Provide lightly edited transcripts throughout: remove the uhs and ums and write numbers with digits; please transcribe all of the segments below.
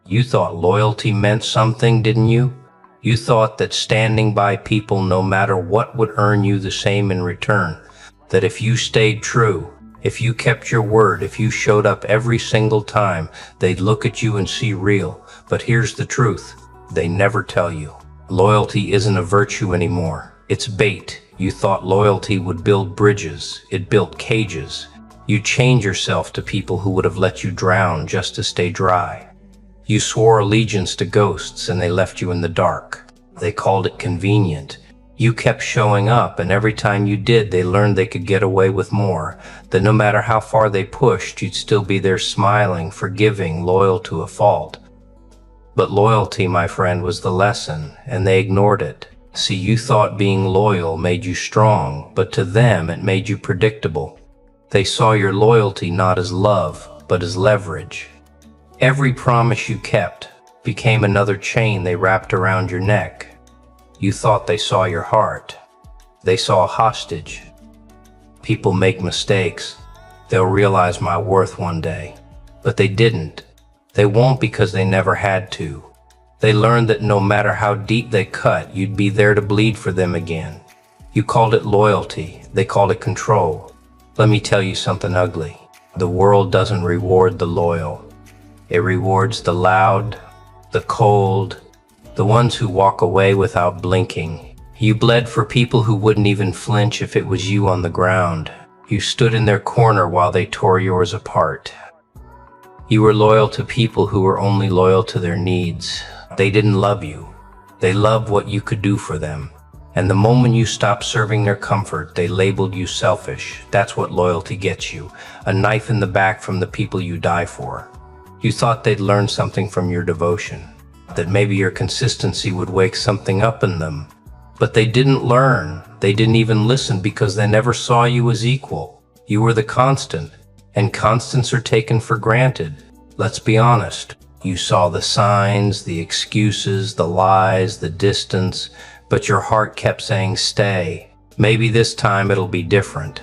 You thought loyalty meant something, didn't you? You thought that standing by people no matter what would earn you the same in return. That if you stayed true, if you kept your word, if you showed up every single time, they'd look at you and see real. But here's the truth. They never tell you. Loyalty isn't a virtue anymore. It's bait. You thought loyalty would build bridges. It built cages. You chained yourself to people who would have let you drown just to stay dry. You swore allegiance to ghosts and they left you in the dark. They called it convenient. You kept showing up, and every time you did, they learned they could get away with more. That no matter how far they pushed, you'd still be there smiling, forgiving, loyal to a fault. But loyalty, my friend, was the lesson, and they ignored it. See, you thought being loyal made you strong, but to them it made you predictable. They saw your loyalty not as love, but as leverage. Every promise you kept became another chain they wrapped around your neck. You thought they saw your heart. They saw a hostage. People make mistakes. They'll realize my worth one day. But they didn't. They won't because they never had to. They learned that no matter how deep they cut, you'd be there to bleed for them again. You called it loyalty. They called it control. Let me tell you something ugly. The world doesn't reward the loyal. It rewards the loud, the cold, the ones who walk away without blinking. You bled for people who wouldn't even flinch if it was you on the ground. You stood in their corner while they tore yours apart. You were loyal to people who were only loyal to their needs. They didn't love you. They loved what you could do for them. And the moment you stopped serving their comfort, they labeled you selfish. That's what loyalty gets you. A knife in the back from the people you die for. You thought they'd learn something from your devotion, that maybe your consistency would wake something up in them. But they didn't learn. They didn't even listen because they never saw you as equal. You were the constant, and constants are taken for granted. Let's be honest. You saw the signs, the excuses, the lies, the distance, but your heart kept saying stay. Maybe this time it'll be different.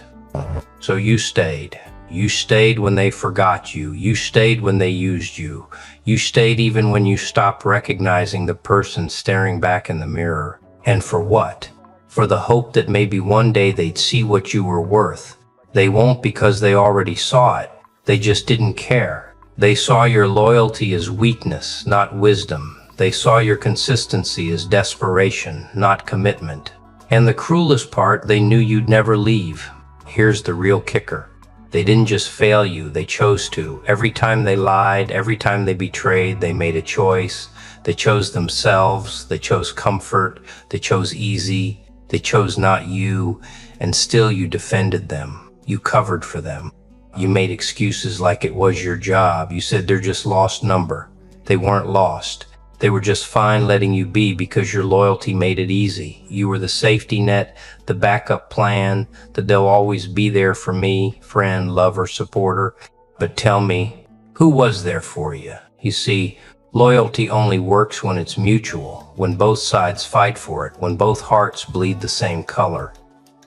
So you stayed. You stayed when they forgot you. You stayed when they used you. You stayed even when you stopped recognizing the person staring back in the mirror. And for what? For the hope that maybe one day they'd see what you were worth. They won't because they already saw it. They just didn't care. They saw your loyalty as weakness, not wisdom. They saw your consistency as desperation, not commitment. And the cruelest part, they knew you'd never leave. Here's the real kicker. They didn't just fail you, they chose to. Every time they lied, every time they betrayed, they made a choice. They chose themselves, they chose comfort, they chose easy, they chose not you, and still you defended them. You covered for them. You made excuses like it was your job. You said they're just lost number. They weren't lost. They were just fine letting you be because your loyalty made it easy. You were the safety net, the backup plan, that they'll always be there for me, friend, lover, supporter. But tell me, who was there for you? You see, loyalty only works when it's mutual, when both sides fight for it, when both hearts bleed the same color.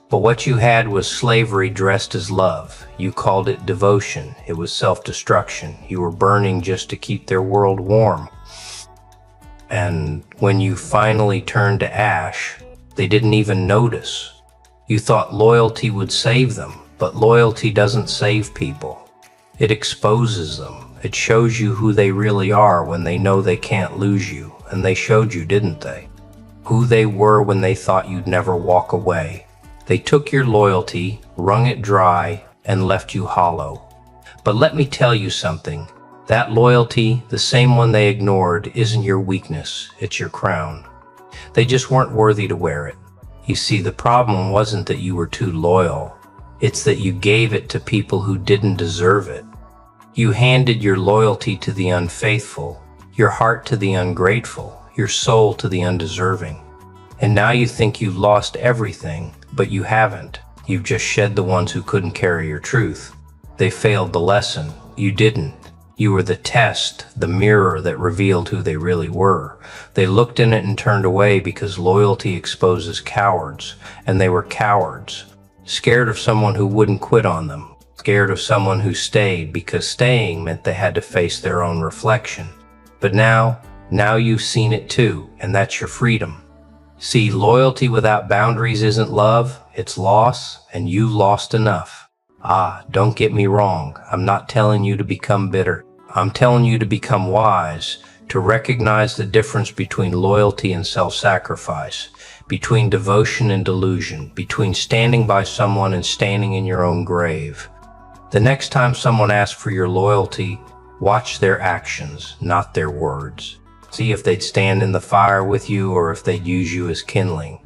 But what you had was slavery dressed as love. You called it devotion. It was self-destruction. You were burning just to keep their world warm. And when you finally turned to ash, they didn't even notice. You thought loyalty would save them, but loyalty doesn't save people. It exposes them. It shows you who they really are when they know they can't lose you. And they showed you, didn't they? Who they were when they thought you'd never walk away. They took your loyalty, wrung it dry, and left you hollow. But let me tell you something. That loyalty, the same one they ignored, isn't your weakness, it's your crown. They just weren't worthy to wear it. You see, the problem wasn't that you were too loyal. It's that you gave it to people who didn't deserve it. You handed your loyalty to the unfaithful, your heart to the ungrateful, your soul to the undeserving. And now you think you've lost everything, but you haven't. You've just shed the ones who couldn't carry your truth. They failed the lesson. You didn't. You were the test, the mirror that revealed who they really were. They looked in it and turned away because loyalty exposes cowards, and they were cowards, scared of someone who wouldn't quit on them, scared of someone who stayed because staying meant they had to face their own reflection. But now you've seen it too, and that's your freedom. See, loyalty without boundaries isn't love, it's loss, and you've lost enough. Don't get me wrong, I'm not telling you to become bitter. I'm telling you to become wise, to recognize the difference between loyalty and self-sacrifice, between devotion and delusion, between standing by someone and standing in your own grave. The next time someone asks for your loyalty, watch their actions, not their words. See if they'd stand in the fire with you or if they'd use you as kindling.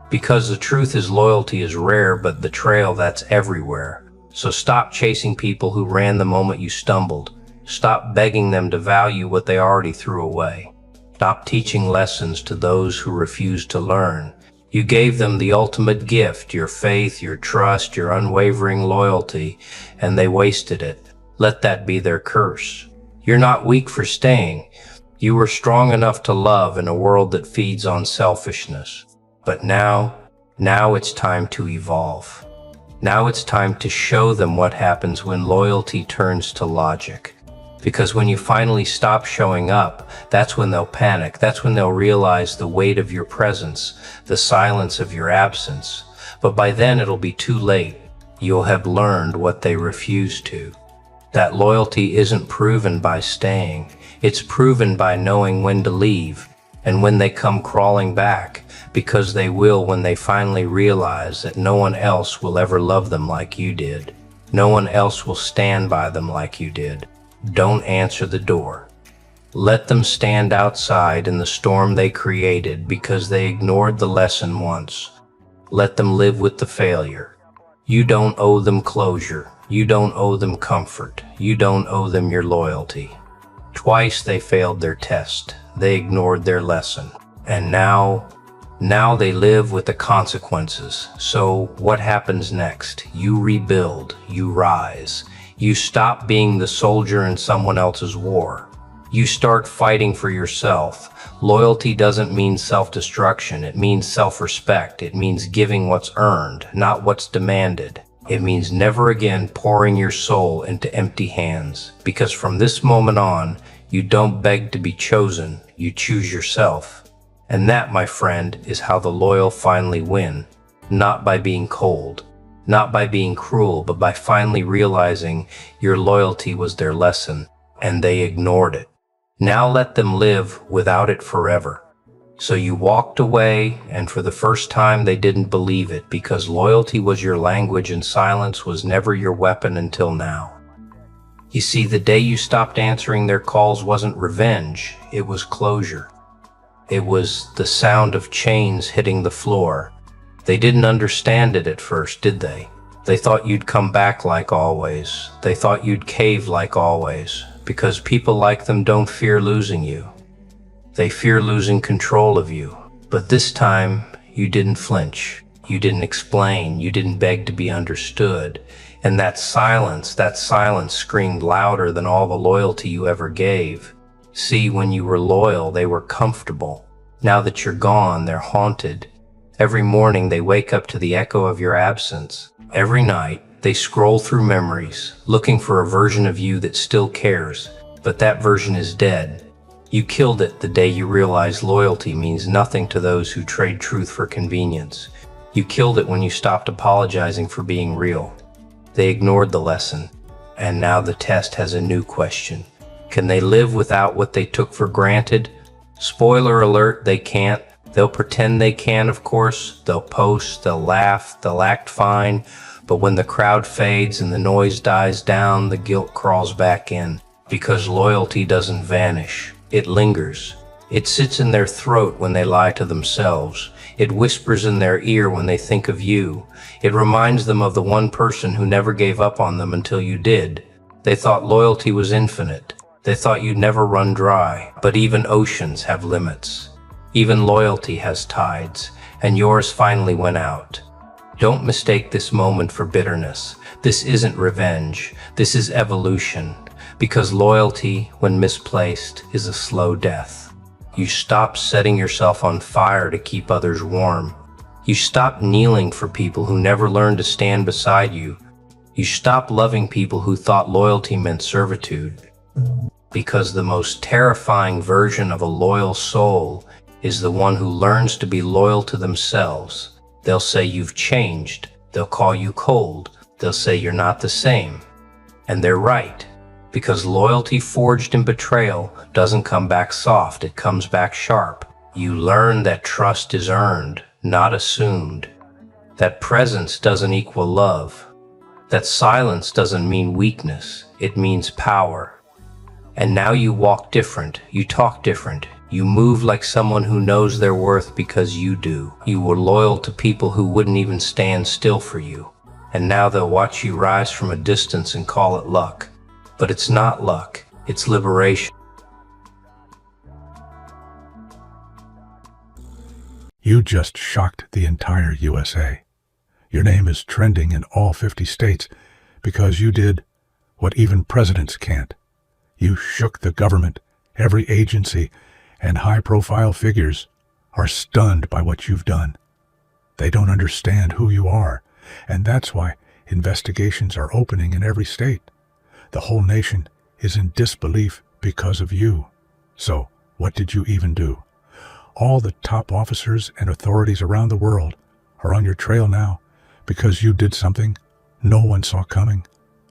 Because the truth is loyalty is rare, but betrayal, that's everywhere. So stop chasing people who ran the moment you stumbled. Stop begging them to value what they already threw away. Stop teaching lessons to those who refuse to learn. You gave them the ultimate gift, your faith, your trust, your unwavering loyalty, and they wasted it. Let that be their curse. You're not weak for staying. You were strong enough to love in a world that feeds on selfishness. But now it's time to evolve. Now it's time to show them what happens when loyalty turns to logic. Because when you finally stop showing up, that's when they'll panic. That's when they'll realize the weight of your presence, the silence of your absence. But by then it'll be too late. You'll have learned what they refuse to. That loyalty isn't proven by staying. It's proven by knowing when to leave and when they come crawling back, because they will when they finally realize that no one else will ever love them like you did. No one else will stand by them like you did. Don't answer the door. Let them stand outside in the storm they created because they ignored the lesson once. Let them live with the failure. You don't owe them closure. You don't owe them comfort. You don't owe them your loyalty. Twice they failed their test. They ignored their lesson. And now they live with the consequences. So what happens next? You rebuild. You rise. You stop being the soldier in someone else's war. You start fighting for yourself. Loyalty doesn't mean self-destruction. It means self-respect. It means giving what's earned, not what's demanded. It means never again pouring your soul into empty hands. Because from this moment on, you don't beg to be chosen. You choose yourself. And that, my friend, is how the loyal finally win. Not by being cold. Not by being cruel, but by finally realizing your loyalty was their lesson, and they ignored it. Now let them live without it forever. So you walked away, and for the first time they didn't believe it, because loyalty was your language and silence was never your weapon until now. You see, the day you stopped answering their calls wasn't revenge, it was closure. It was the sound of chains hitting the floor. They didn't understand it at first, did they? They thought you'd come back like always. They thought you'd cave like always, because people like them don't fear losing you. They fear losing control of you. But this time, you didn't flinch. You didn't explain. You didn't beg to be understood. And that silence screamed louder than all the loyalty you ever gave. See, when you were loyal, they were comfortable. Now that you're gone, they're haunted. Every morning they wake up to the echo of your absence. Every night they scroll through memories, looking for a version of you that still cares, but that version is dead. You killed it the day you realized loyalty means nothing to those who trade truth for convenience. You killed it when you stopped apologizing for being real. They ignored the lesson, and now the test has a new question. Can they live without what they took for granted? Spoiler alert, they can't. They'll pretend they can, of course. They'll post, they'll laugh, they'll act fine. But when the crowd fades and the noise dies down, the guilt crawls back in. Because loyalty doesn't vanish. It lingers. It sits in their throat when they lie to themselves. It whispers in their ear when they think of you. It reminds them of the one person who never gave up on them until you did. They thought loyalty was infinite. They thought you'd never run dry. But even oceans have limits. Even loyalty has tides, and yours finally went out. Don't mistake this moment for bitterness. This isn't revenge. This is evolution. Because loyalty, when misplaced, is a slow death. You stop setting yourself on fire to keep others warm. You stop kneeling for people who never learned to stand beside you. You stopped loving people who thought loyalty meant servitude, because the most terrifying version of a loyal soul is the one who learns to be loyal to themselves. They'll say you've changed. They'll call you cold. They'll say you're not the same. And they're right, because loyalty forged in betrayal doesn't come back soft, it comes back sharp. You learn that trust is earned, not assumed. That presence doesn't equal love. That silence doesn't mean weakness, it means power. And now you walk different, you talk different, you move like someone who knows their worth because you do. You were loyal to people who wouldn't even stand still for you. And now they'll watch you rise from a distance and call it luck. But it's not luck, it's liberation. You just shocked the entire USA. Your name is trending in all 50 states because you did what even presidents can't. You shook the government. Every agency and high-profile figures are stunned by what you've done. They don't understand who you are, and that's why investigations are opening in every state. The whole nation is in disbelief because of you. So, what did you even do? All the top officers and authorities around the world are on your trail now because you did something no one saw coming.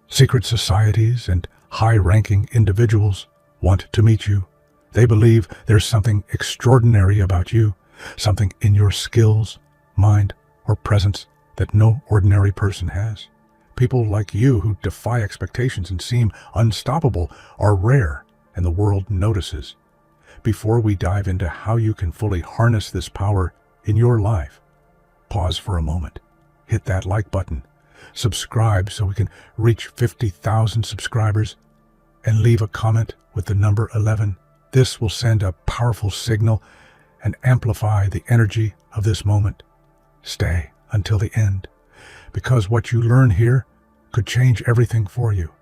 Secret societies and high-ranking individuals want to meet you. They believe there's something extraordinary about you, something in your skills, mind, or presence that no ordinary person has. People like you who defy expectations and seem unstoppable are rare, and the world notices. Before we dive into how you can fully harness this power in your life, pause for a moment. Hit that like button, subscribe so we can reach 50,000 subscribers, and leave a comment with the number 11. This will send a powerful signal and amplify the energy of this moment. Stay until the end, because what you learn here could change everything for you.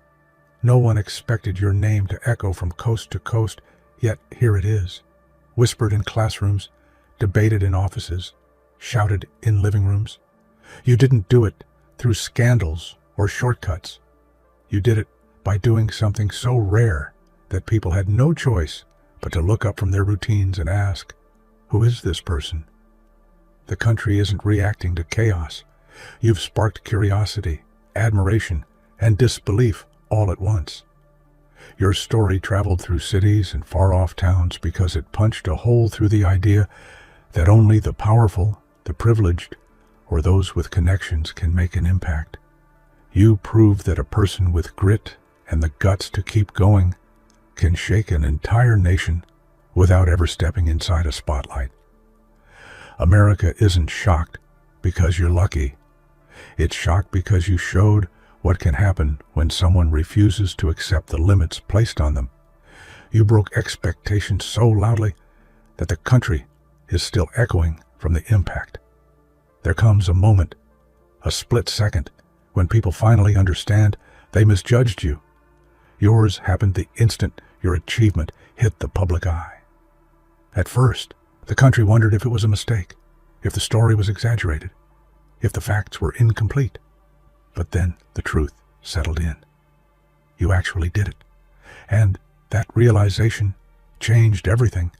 No one expected your name to echo from coast to coast, yet here it is, whispered in classrooms, debated in offices, shouted in living rooms. You didn't do it through scandals or shortcuts. You did it by doing something so rare that people had no choice but to look up from their routines and ask, who is this person? The country isn't reacting to chaos. You've sparked curiosity, admiration, and disbelief all at once. Your story traveled through cities and far-off towns because it punched a hole through the idea that only the powerful, the privileged, or those with connections can make an impact. You proved that a person with grit and the guts to keep going can shake an entire nation without ever stepping inside a spotlight. America isn't shocked because you're lucky. It's shocked because you showed what can happen when someone refuses to accept the limits placed on them. You broke expectations so loudly that the country is still echoing from the impact. There comes a moment, a split second, when people finally understand they misjudged you. Yours happened the instant your achievement hit the public eye. At first, the country wondered if it was a mistake, if the story was exaggerated, if the facts were incomplete. But then the truth settled in. You actually did it. And that realization changed everything.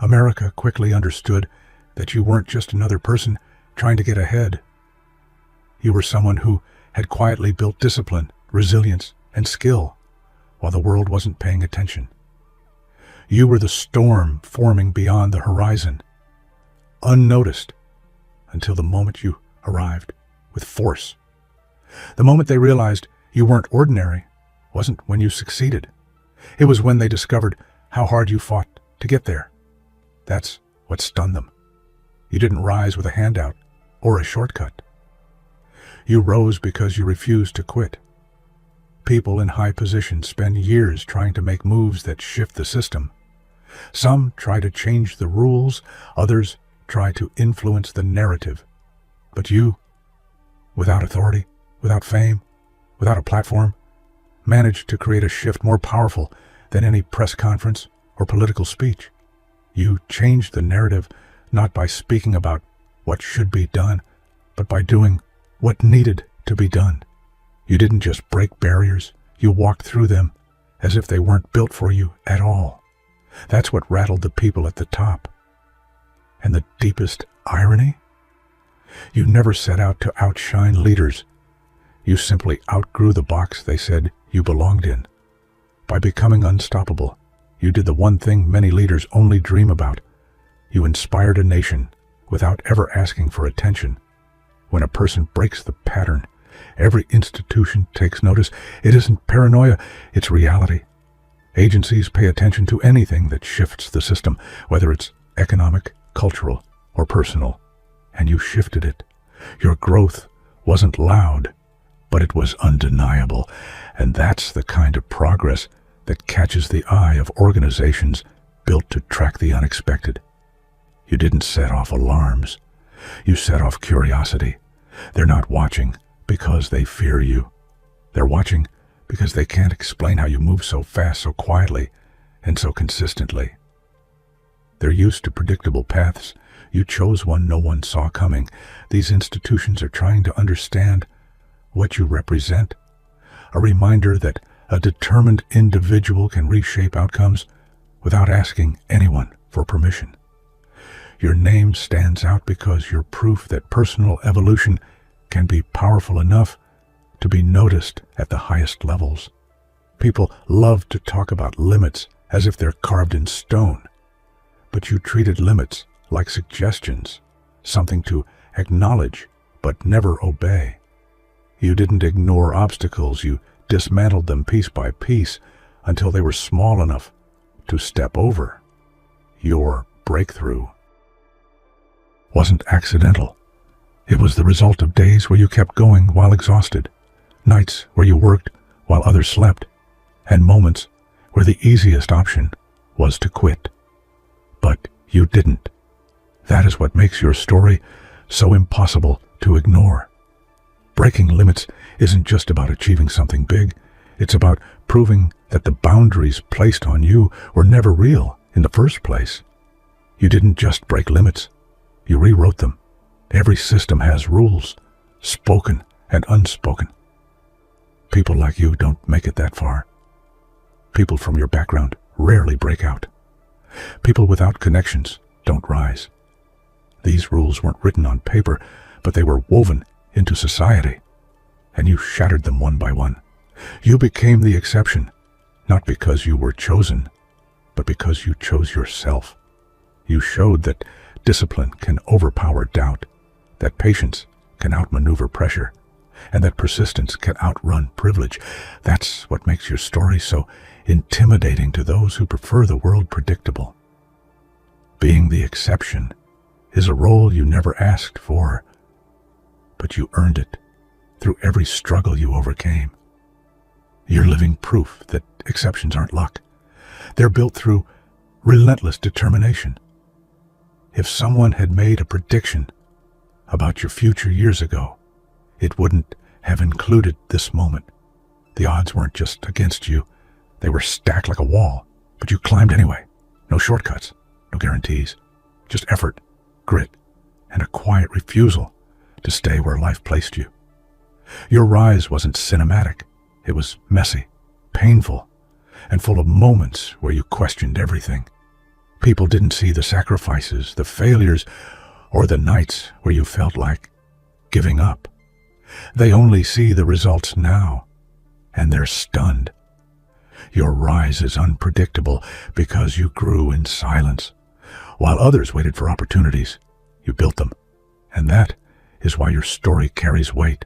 America quickly understood that you weren't just another person trying to get ahead. You were someone who had quietly built discipline, resilience, and skill while the world wasn't paying attention. You were the storm forming beyond the horizon, unnoticed until the moment you arrived with force. The moment they realized you weren't ordinary wasn't when you succeeded. It was when they discovered how hard you fought to get there. That's what stunned them. You didn't rise with a handout or a shortcut. You rose because you refused to quit. People in high positions spend years trying to make moves that shift the system. Some try to change the rules, others try to influence the narrative. But you, without authority, without fame, without a platform, managed to create a shift more powerful than any press conference or political speech. You changed the narrative not by speaking about what should be done, but by doing what needed to be done. You didn't just break barriers, you walked through them as if they weren't built for you at all. That's what rattled the people at the top. And the deepest irony? You never set out to outshine leaders. You simply outgrew the box they said you belonged in. By becoming unstoppable, you did the one thing many leaders only dream about. You inspired a nation without ever asking for attention. When a person breaks the pattern, every institution takes notice. It isn't paranoia, it's reality. Agencies pay attention to anything that shifts the system, whether it's economic, cultural, or personal. And you shifted it. Your growth wasn't loud, but it was undeniable. And that's the kind of progress that catches the eye of organizations built to track the unexpected. You didn't set off alarms. You set off curiosity. They're not watching because they fear you. They're watching because they can't explain how you move so fast, so quietly, and so consistently. They're used to predictable paths. You chose one no one saw coming. These institutions are trying to understand what you represent. A reminder that a determined individual can reshape outcomes without asking anyone for permission. Your name stands out because you're proof that personal evolution can be powerful enough to be noticed at the highest levels. People love to talk about limits as if they're carved in stone, but you treated limits like suggestions, something to acknowledge but never obey. You didn't ignore obstacles, you dismantled them piece by piece until they were small enough to step over. Your breakthrough wasn't accidental. It was the result of days where you kept going while exhausted, nights where you worked while others slept, and moments where the easiest option was to quit. But you didn't. That is what makes your story so impossible to ignore. Breaking limits isn't just about achieving something big. It's about proving that the boundaries placed on you were never real in the first place. You didn't just break limits. You rewrote them. Every system has rules, spoken and unspoken. People like you don't make it that far. People from your background rarely break out. People without connections don't rise. These rules weren't written on paper, but they were woven into society, and you shattered them one by one. You became the exception, not because you were chosen, but because you chose yourself. You showed that discipline can overpower doubt, that patience can outmaneuver pressure, and that persistence can outrun privilege. That's what makes your story so intimidating to those who prefer the world predictable. Being the exception is a role you never asked for, but you earned it through every struggle you overcame. You're living proof that exceptions aren't luck. They're built through relentless determination. If someone had made a prediction about your future years ago, it wouldn't have included this moment. The odds weren't just against you. They were stacked like a wall, but you climbed anyway. No shortcuts, no guarantees, just effort, grit, and a quiet refusal to stay where life placed you. Your rise wasn't cinematic. It was messy, painful, and full of moments where you questioned everything. People didn't see the sacrifices, the failures, or the nights where you felt like giving up. They only see the results now, and they're stunned. Your rise is unpredictable because you grew in silence. While others waited for opportunities, you built them. And that is why your story carries weight,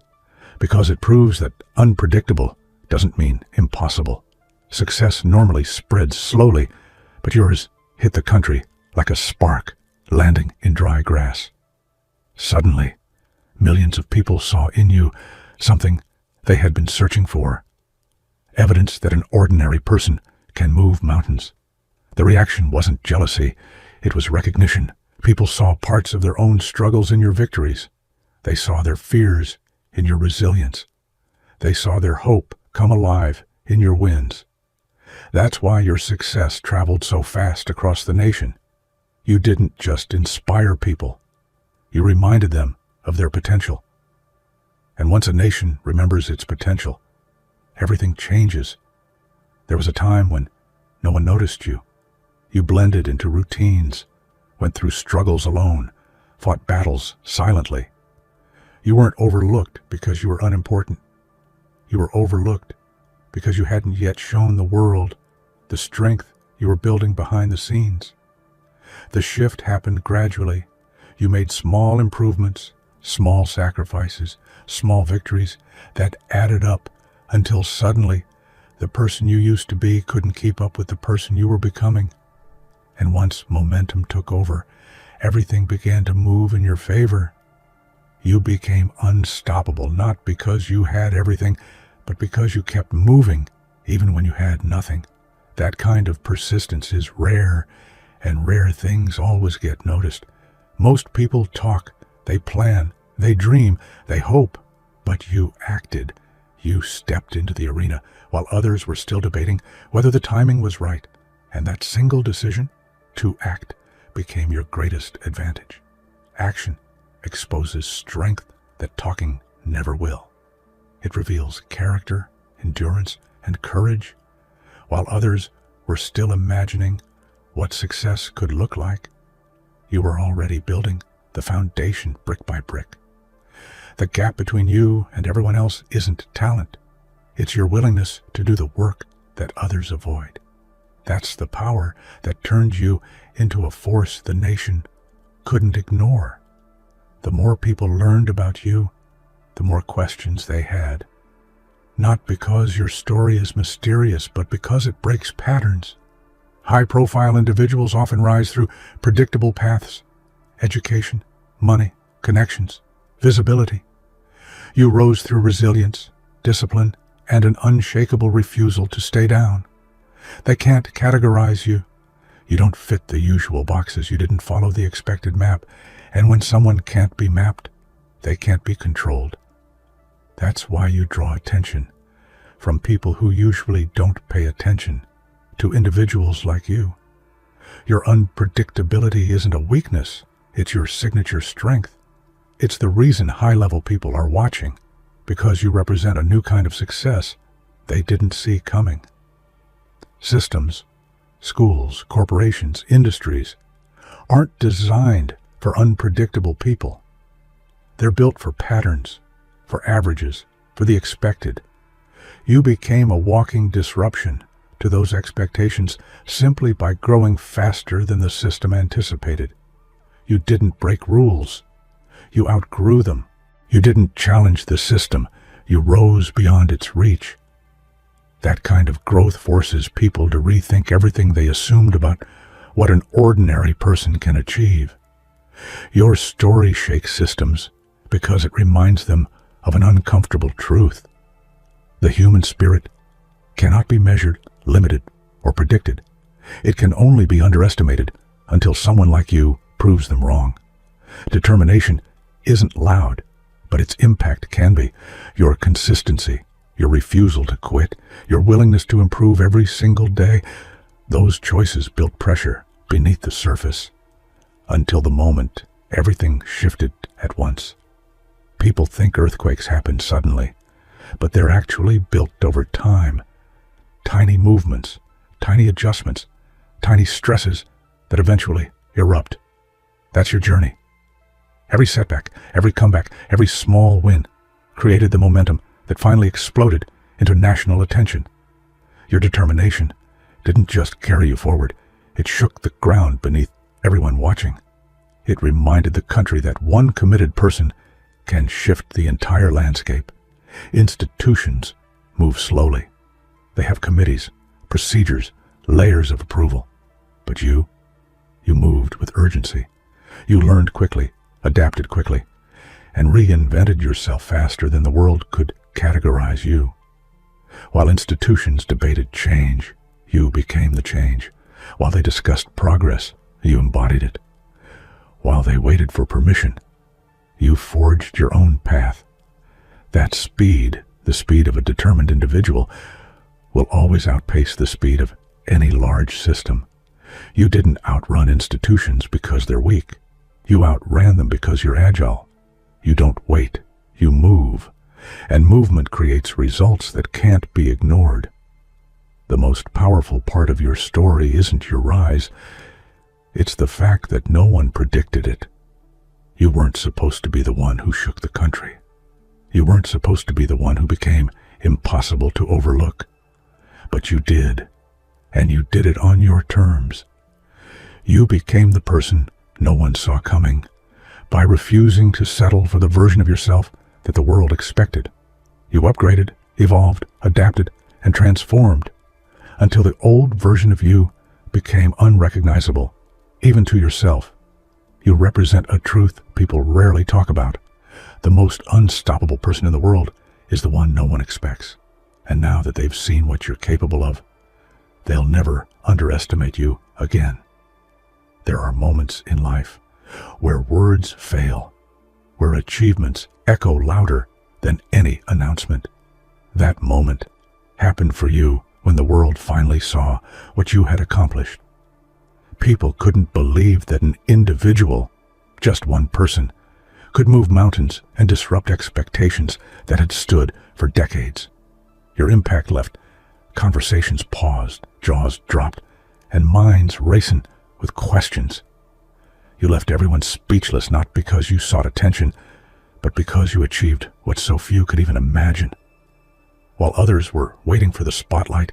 because it proves that unpredictable doesn't mean impossible. Success normally spreads slowly, but yours hit the country like a spark landing in dry grass. Suddenly, millions of people saw in you something they had been searching for. Evidence that an ordinary person can move mountains. The reaction wasn't jealousy, it was recognition. People saw parts of their own struggles in your victories. They saw their fears in your resilience. They saw their hope come alive in your wins. That's why your success traveled so fast across the nation. You didn't just inspire people. You reminded them of their potential. And once a nation remembers its potential, everything changes. There was a time when no one noticed you. You blended into routines, went through struggles alone, fought battles silently. You weren't overlooked because you were unimportant. You were overlooked because you hadn't yet shown the world the strength you were building behind the scenes. The shift happened gradually. You made small improvements, small sacrifices, small victories that added up until suddenly the person you used to be couldn't keep up with the person you were becoming. And once momentum took over, everything began to move in your favor. You became unstoppable, not because you had everything, but because you kept moving, even when you had nothing. That kind of persistence is rare, and rare things always get noticed. Most people talk, they plan, they dream, they hope, but you acted. You stepped into the arena while others were still debating whether the timing was right, and that single decision to act became your greatest advantage. Action exposes strength that talking never will. It reveals character, endurance, and courage, while others were still imagining what success could look like. You were already building the foundation brick by brick. The gap between you and everyone else isn't talent. It's your willingness to do the work that others avoid. That's the power that turned you into a force the nation couldn't ignore. The more people learned about you, the more questions they had. Not because your story is mysterious, but because it breaks patterns. High-profile individuals often rise through predictable paths: education, money, connections, visibility. You rose through resilience, discipline, and an unshakable refusal to stay down. They can't categorize you. You don't fit the usual boxes. You didn't follow the expected map. And when someone can't be mapped, they can't be controlled. That's why you draw attention from people who usually don't pay attention to individuals like you. Your unpredictability isn't a weakness. It's your signature strength. It's the reason high-level people are watching, because you represent a new kind of success they didn't see coming. Systems, schools, corporations, industries aren't designed for unpredictable people. They're built for patterns, for averages, for the expected. You became a walking disruption to those expectations simply by growing faster than the system anticipated. You didn't break rules. You outgrew them. You didn't challenge the system. You rose beyond its reach. That kind of growth forces people to rethink everything they assumed about what an ordinary person can achieve. Your story shakes systems because it reminds them of an uncomfortable truth. The human spirit cannot be measured, limited, or predicted. It can only be underestimated until someone like you proves them wrong. Determination isn't loud, but its impact can be. Your consistency, your refusal to quit, your willingness to improve every single day, those choices built pressure beneath the surface until the moment everything shifted at once. People think earthquakes happen suddenly, but they're actually built over time. Tiny movements, tiny adjustments, tiny stresses that eventually erupt. That's your journey. Every setback, every comeback, every small win created the momentum that finally exploded into national attention. Your determination didn't just carry you forward, it shook the ground beneath everyone watching. It reminded the country that one committed person can shift the entire landscape. Institutions move slowly. They have committees, procedures, layers of approval. But you moved with urgency. You learned quickly, adapted quickly, and reinvented yourself faster than the world could categorize you. While institutions debated change, you became the change. While they discussed progress, you embodied it. While they waited for permission, you forged your own path. That speed, the speed of a determined individual, will always outpace the speed of any large system. You didn't outrun institutions because they're weak. You outran them because you're agile. You don't wait, you move. and movement creates results that can't be ignored. The most powerful part of your story isn't your rise, it's the fact that no one predicted it. You weren't supposed to be the one who shook the country. You weren't supposed to be the one who became impossible to overlook. But you did, and you did it on your terms. You became the person no one saw coming by refusing to settle for the version of yourself that the world expected. You upgraded, evolved, adapted, and transformed until the old version of you became unrecognizable, even to yourself. You represent a truth people rarely talk about. The most unstoppable person in the world is the one no one expects. And now that they've seen what you're capable of, they'll never underestimate you again. There are moments in life where words fail, where achievements echo louder than any announcement. That moment happened for you when the world finally saw what you had accomplished. People couldn't believe that an individual, just one person, could move mountains and disrupt expectations that had stood for decades. Your impact left conversations paused, jaws dropped, and minds racing with questions. You left everyone speechless, not because you sought attention, but because you achieved what so few could even imagine. While others were waiting for the spotlight,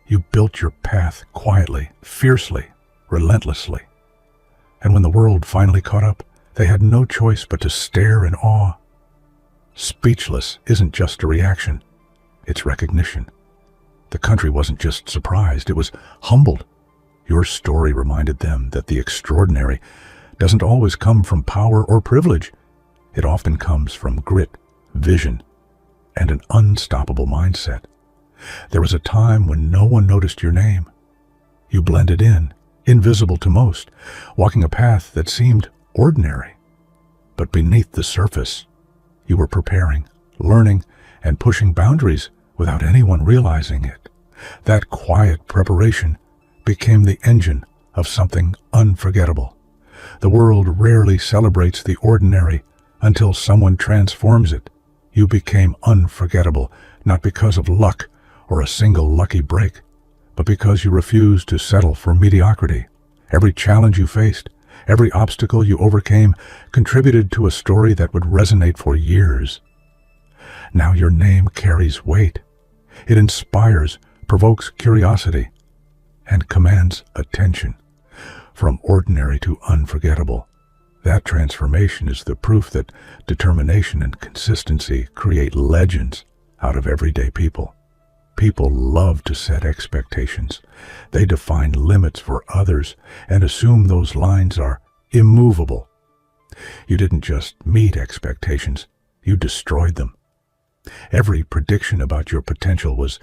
you built your path quietly, fiercely, relentlessly. And when the world finally caught up, they had no choice but to stare in awe. Speechless isn't just a reaction, it's recognition. The country wasn't just surprised, it was humbled. Your story reminded them that the extraordinary doesn't always come from power or privilege. It often comes from grit, vision, and an unstoppable mindset. There was a time when no one noticed your name. You blended in, invisible to most, walking a path that seemed ordinary. But beneath the surface, you were preparing, learning, and pushing boundaries without anyone realizing it. That quiet preparation became the engine of something unforgettable. The world rarely celebrates the ordinary until someone transforms it. You became unforgettable, not because of luck or a single lucky break, but because you refused to settle for mediocrity. Every challenge you faced, every obstacle you overcame, contributed to a story that would resonate for years. Now your name carries weight. It inspires, provokes curiosity, and commands attention. From ordinary to unforgettable, that transformation is the proof that determination and consistency create legends out of everyday people. People love to set expectations. They define limits for others and assume those lines are immovable. You didn't just meet expectations, you destroyed them. Every prediction about your potential was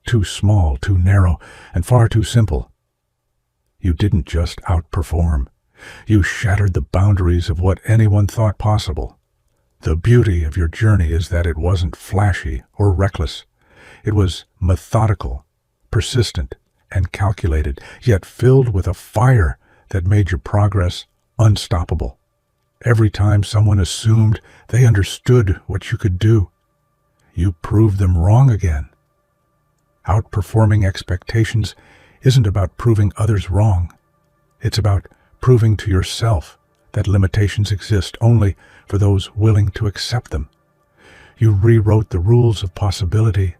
too small, too narrow, and far too simple. You didn't just outperform. You shattered the boundaries of what anyone thought possible. The beauty of your journey is that it wasn't flashy or reckless. It was methodical, persistent, and calculated, yet filled with a fire that made your progress unstoppable. Every time someone assumed they understood what you could do, you proved them wrong again. Outperforming expectations isn't about proving others wrong. It's about proving to yourself that limitations exist only for those willing to accept them. You rewrote the rules of possibility,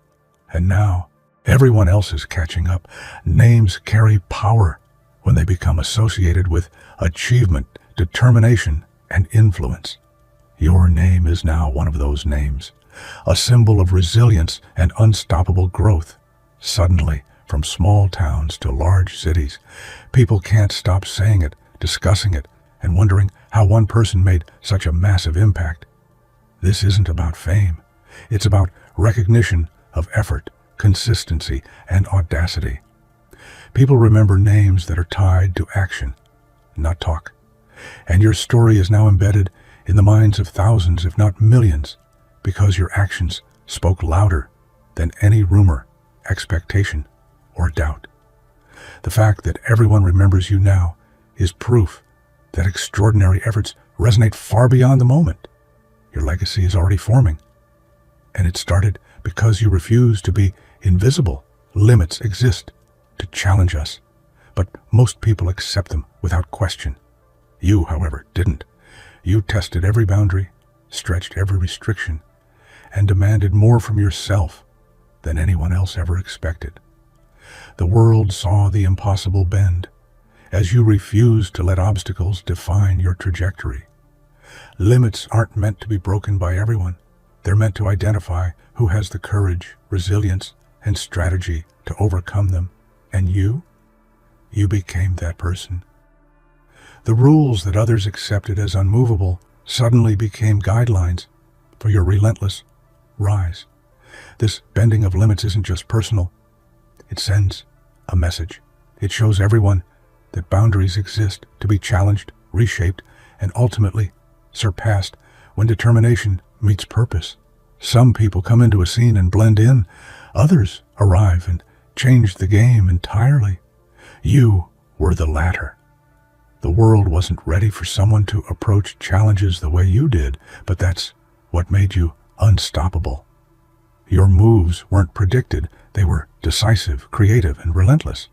and now everyone else is catching up. Names carry power when they become associated with achievement, determination, and influence. Your name is now one of those names, a symbol of resilience and unstoppable growth. Suddenly, from small towns to large cities, people can't stop saying it, discussing it, and wondering how one person made such a massive impact. This isn't about fame. It's about recognition of effort, consistency, and audacity. People remember names that are tied to action, not talk. And your story is now embedded in the minds of thousands, if not millions, because your actions spoke louder than any rumor, expectation, or doubt. The fact that everyone remembers you now is proof that extraordinary efforts resonate far beyond the moment. Your legacy is already forming. And it started because you refused to be invisible. Limits exist to challenge us, but most people accept them without question. You, however, didn't. You tested every boundary, stretched every restriction, and demanded more from yourself than anyone else ever expected. The world saw the impossible bend as you refused to let obstacles define your trajectory. Limits aren't meant to be broken by everyone. They're meant to identify who has the courage, resilience, and strategy to overcome them. And you became that person. The rules that others accepted as unmovable suddenly became guidelines for your relentless rise. This bending of limits isn't just personal. It sends a message. It shows everyone that boundaries exist to be challenged, reshaped, and ultimately surpassed when determination meets purpose. Some people come into a scene and blend in. Others arrive and change the game entirely. You were the latter. The world wasn't ready for someone to approach challenges the way you did, but that's what made you unstoppable. Your moves weren't predicted. They were decisive, creative, and relentless.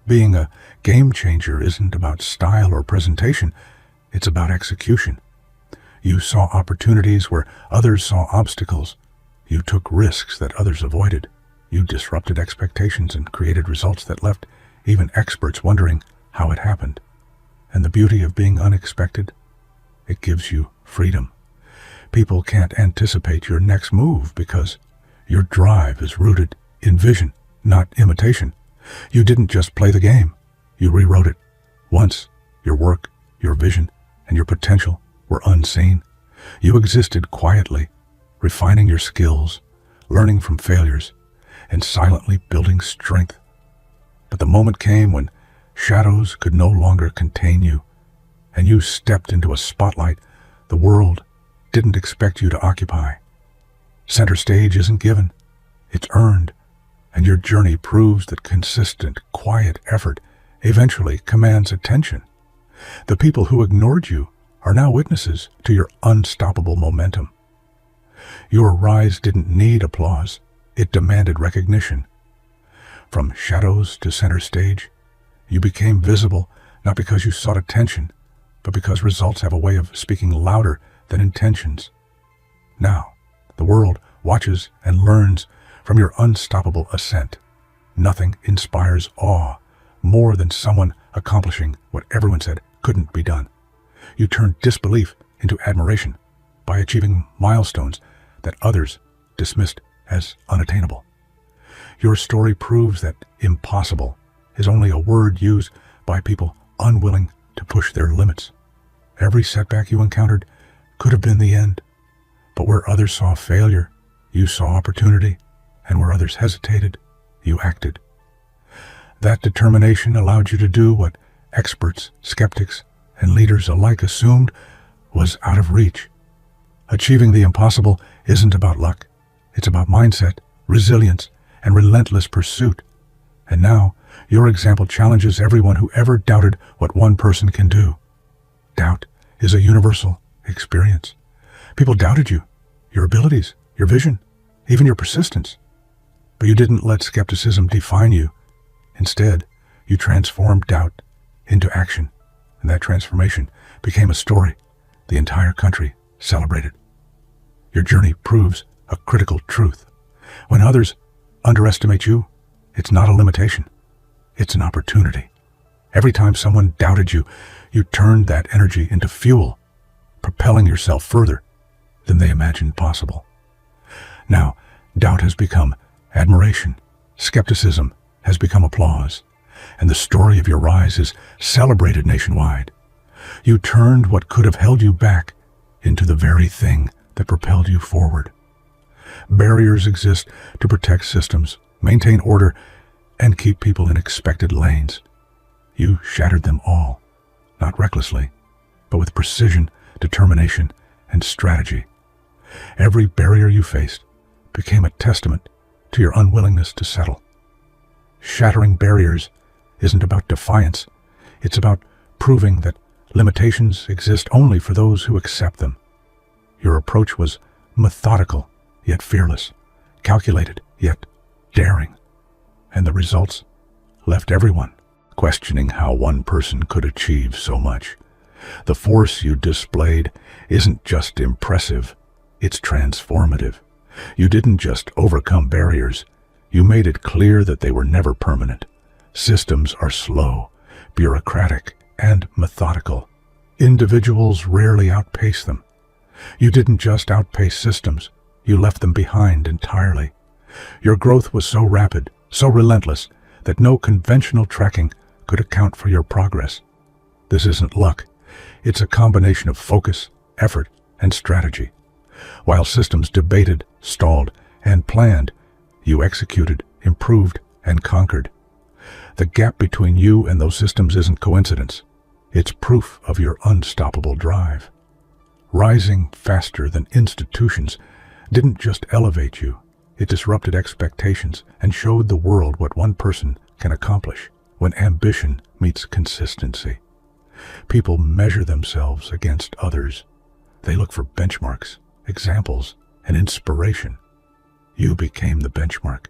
Being a game changer isn't about style or presentation. It's about execution. You saw opportunities where others saw obstacles. You took risks that others avoided. You disrupted expectations and created results that left even experts wondering how it happened. And the beauty of being unexpected, it gives you freedom. People can't anticipate your next move because your drive is rooted in vision, not imitation. You didn't just play the game. You rewrote it. Once, your work, your vision, and your potential were unseen. You existed quietly, refining your skills, learning from failures, and silently building strength. But the moment came when shadows could no longer contain you, and you stepped into a spotlight the world didn't expect you to occupy. Center stage isn't given, it's earned, and your journey proves that consistent, quiet effort eventually commands attention. The people who ignored you are now witnesses to your unstoppable momentum. Your rise didn't need applause, it demanded recognition. From shadows to center stage, you became visible not because you sought attention, but because results have a way of speaking louder than intentions. Now, the world watches and learns from your unstoppable ascent. Nothing inspires awe more than someone accomplishing what everyone said couldn't be done. You turned disbelief into admiration by achieving milestones that others dismissed as unattainable. Your story proves that impossible is only a word used by people unwilling to push their limits. Every setback you encountered could have been the end, but where others saw failure, you saw opportunity, and where others hesitated, you acted. That determination allowed you to do what experts, skeptics, and leaders alike assumed was out of reach. Achieving the impossible isn't about luck. It's about mindset, resilience, and relentless pursuit. And now, your example challenges everyone who ever doubted what one person can do. Doubt is a universal experience. People doubted you, your abilities, your vision, even your persistence. But you didn't let skepticism define you. Instead, you transformed doubt into action, and that transformation became a story the entire country celebrated. Your journey proves a critical truth. When others underestimate you, it's not a limitation. It's an opportunity. Every time someone doubted you, you turned that energy into fuel, propelling yourself further than they imagined possible. Now, doubt has become admiration. Skepticism has become applause, and the story of your rise is celebrated nationwide. You turned what could have held you back into the very thing that propelled you forward. Barriers exist to protect systems, maintain order, and keep people in expected lanes. You shattered them all, not recklessly, but with precision, determination, and strategy. Every barrier you faced became a testament to your unwillingness to settle. Shattering barriers isn't about defiance. It's about proving that limitations exist only for those who accept them. Your approach was methodical, yet fearless, calculated, yet daring. And the results left everyone questioning how one person could achieve so much. The force you displayed isn't just impressive, it's transformative. You didn't just overcome barriers, you made it clear that they were never permanent. Systems are slow, bureaucratic, and methodical. Individuals rarely outpace them. You didn't just outpace systems, you left them behind entirely. Your growth was so rapid, so relentless, that no conventional tracking could account for your progress. This isn't luck. It's a combination of focus, effort, and strategy. While systems debated, stalled, and planned, you executed, improved, and conquered. The gap between you and those systems isn't coincidence. It's proof of your unstoppable drive. Rising faster than institutions didn't just elevate you, it disrupted expectations and showed the world what one person can accomplish when ambition meets consistency. People measure themselves against others. They look for benchmarks, examples, and inspiration. You became the benchmark.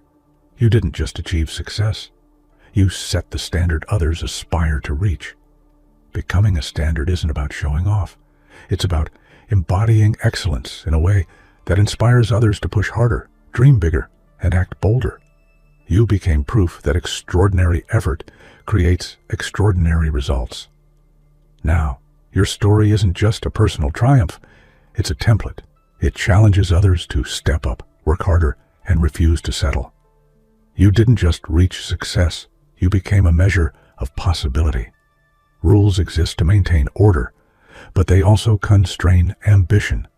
You didn't just achieve success. You set the standard others aspire to reach. Becoming a standard isn't about showing off. It's about embodying excellence in a way that inspires others to push harder, dream bigger, and act bolder. You became proof that extraordinary effort creates extraordinary results. Now, your story isn't just a personal triumph, it's a template. It challenges others to step up, work harder, and refuse to settle. You didn't just reach success, you became a measure of possibility. Rules exist to maintain order, but they also constrain ambition.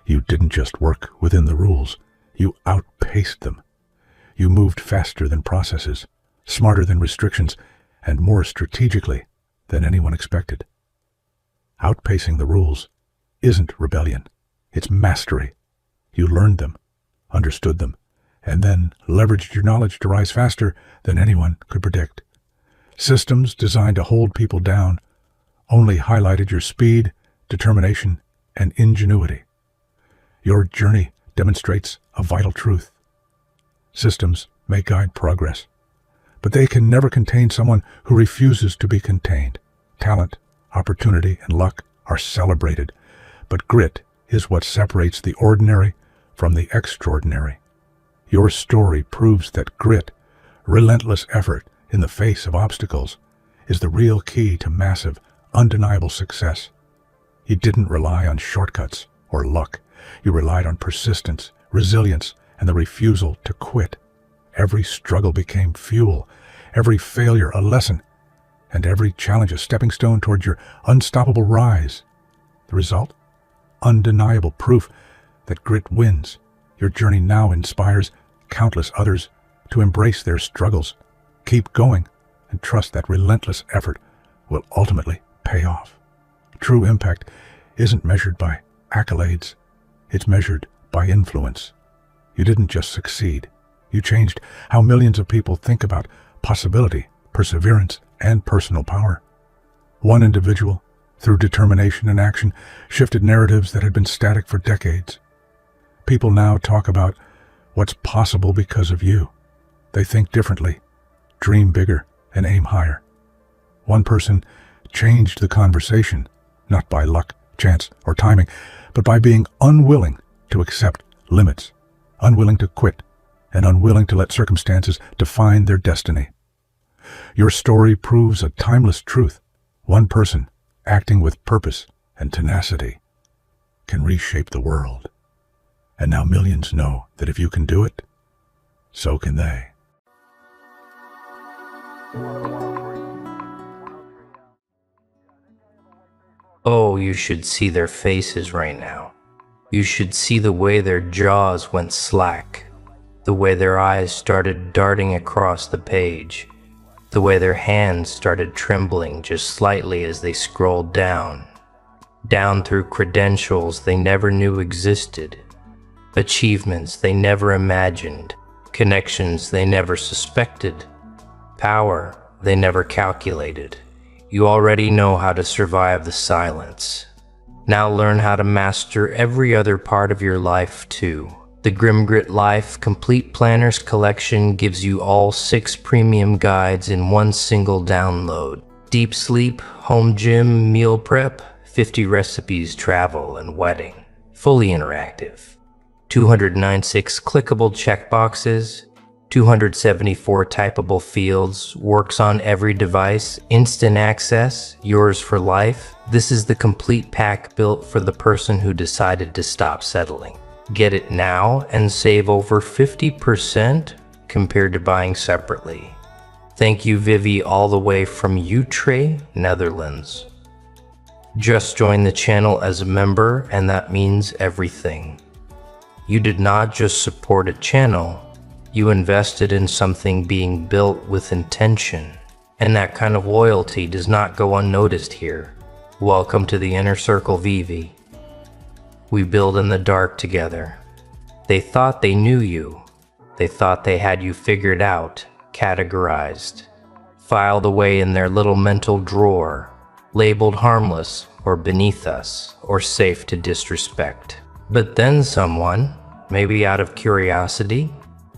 You didn't just work within the rules, you outpaced them. You moved faster than processes, smarter than restrictions, and more strategically than anyone expected. Outpacing the rules isn't rebellion, it's mastery. You learned them, understood them, and then leveraged your knowledge to rise faster than anyone could predict. Systems designed to hold people down only highlighted your speed, determination, and ingenuity. Your journey demonstrates a vital truth. Systems may guide progress, but they can never contain someone who refuses to be contained. Talent, opportunity, and luck are celebrated, but grit is what separates the ordinary from the extraordinary. Your story proves that grit, relentless effort in the face of obstacles, is the real key to massive, undeniable success. You didn't rely on shortcuts or luck. You relied on persistence, resilience, and the refusal to quit. Every struggle became fuel, every failure a lesson, and every challenge a stepping stone toward your unstoppable rise. The result? Undeniable proof that grit wins. Your journey now inspires countless others to embrace their struggles, keep going, and trust that relentless effort will ultimately pay off. True impact isn't measured by accolades, it's measured by influence. You didn't just succeed, you changed how millions of people think about possibility, perseverance, and personal power. One individual, through determination and action, shifted narratives that had been static for decades. People now talk about what's possible because of you. They think differently, dream bigger, and aim higher. One person changed the conversation, not by luck, chance, or timing, but by being unwilling to accept limits, unwilling to quit, and unwilling to let circumstances define their destiny. Your story proves a timeless truth. One person, acting with purpose and tenacity, can reshape the world. And now millions know that if you can do it, so can they. Oh, you should see their faces right now. You should see the way their jaws went slack, the way their eyes started darting across the page, the way their hands started trembling just slightly as they scrolled down through credentials they never knew existed, achievements they never imagined, connections they never suspected, power they never calculated. You already know how to survive the silence. Now learn how to master every other part of your life too. The Grimgrit Life Complete Planners Collection gives you all 6 premium guides in one single download. Deep sleep, home gym, meal prep, 50 recipes, travel, and wedding. Fully interactive. 296 clickable checkboxes, 274 typable fields, works on every device, instant access, yours for life. This is the complete pack built for the person who decided to stop settling. Get it now and save over 50% compared to buying separately. Thank you, Vivi, all the way from Utrecht, Netherlands. Just join the channel as a member, and that means everything. You did not just support a channel, you invested in something being built with intention. And that kind of loyalty does not go unnoticed here. Welcome to the inner circle, Vivi. We build in the dark together. They thought they knew you. They thought they had you figured out, categorized, filed away in their little mental drawer, labeled harmless or beneath us or safe to disrespect. But then someone, maybe out of curiosity,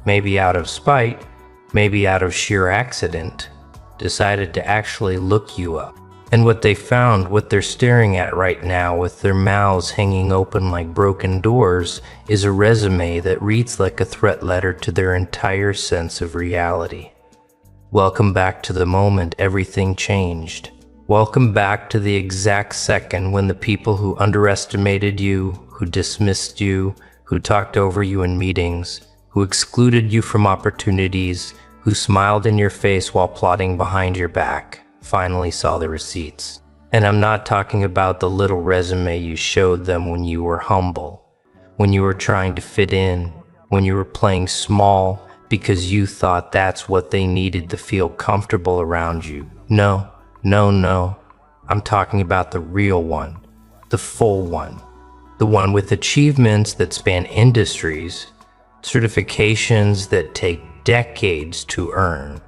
maybe out of spite, maybe out of sheer accident, decided to actually look you up. And what they found, what they're staring at right now with their mouths hanging open like broken doors, is a resume that reads like a threat letter to their entire sense of reality. Welcome back to the moment everything changed. Welcome back to the exact second when the people who underestimated you, who dismissed you, who talked over you in meetings, who excluded you from opportunities, who smiled in your face while plotting behind your back, finally saw the receipts. And I'm not talking about the little resume you showed them when you were humble, when you were trying to fit in, when you were playing small because you thought that's what they needed to feel comfortable around you. No. I'm talking about the real one, the full one, the one with achievements that span industries, certifications that take decades to earn,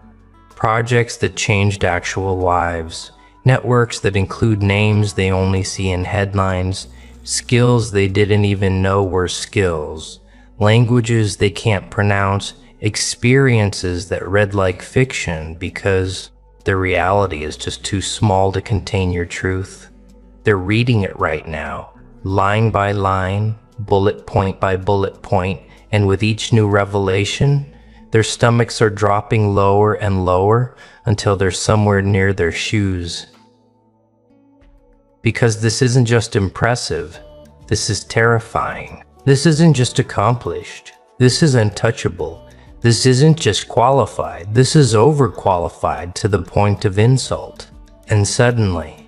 projects that changed actual lives, networks that include names they only see in headlines, skills they didn't even know were skills, languages they can't pronounce, experiences that read like fiction because their reality is just too small to contain your truth. They're reading it right now, line by line, bullet point by bullet point, and with each new revelation, their stomachs are dropping lower and lower until they're somewhere near their shoes. Because this isn't just impressive, this is terrifying. This isn't just accomplished, this is untouchable. This isn't just qualified, this is overqualified to the point of insult. And suddenly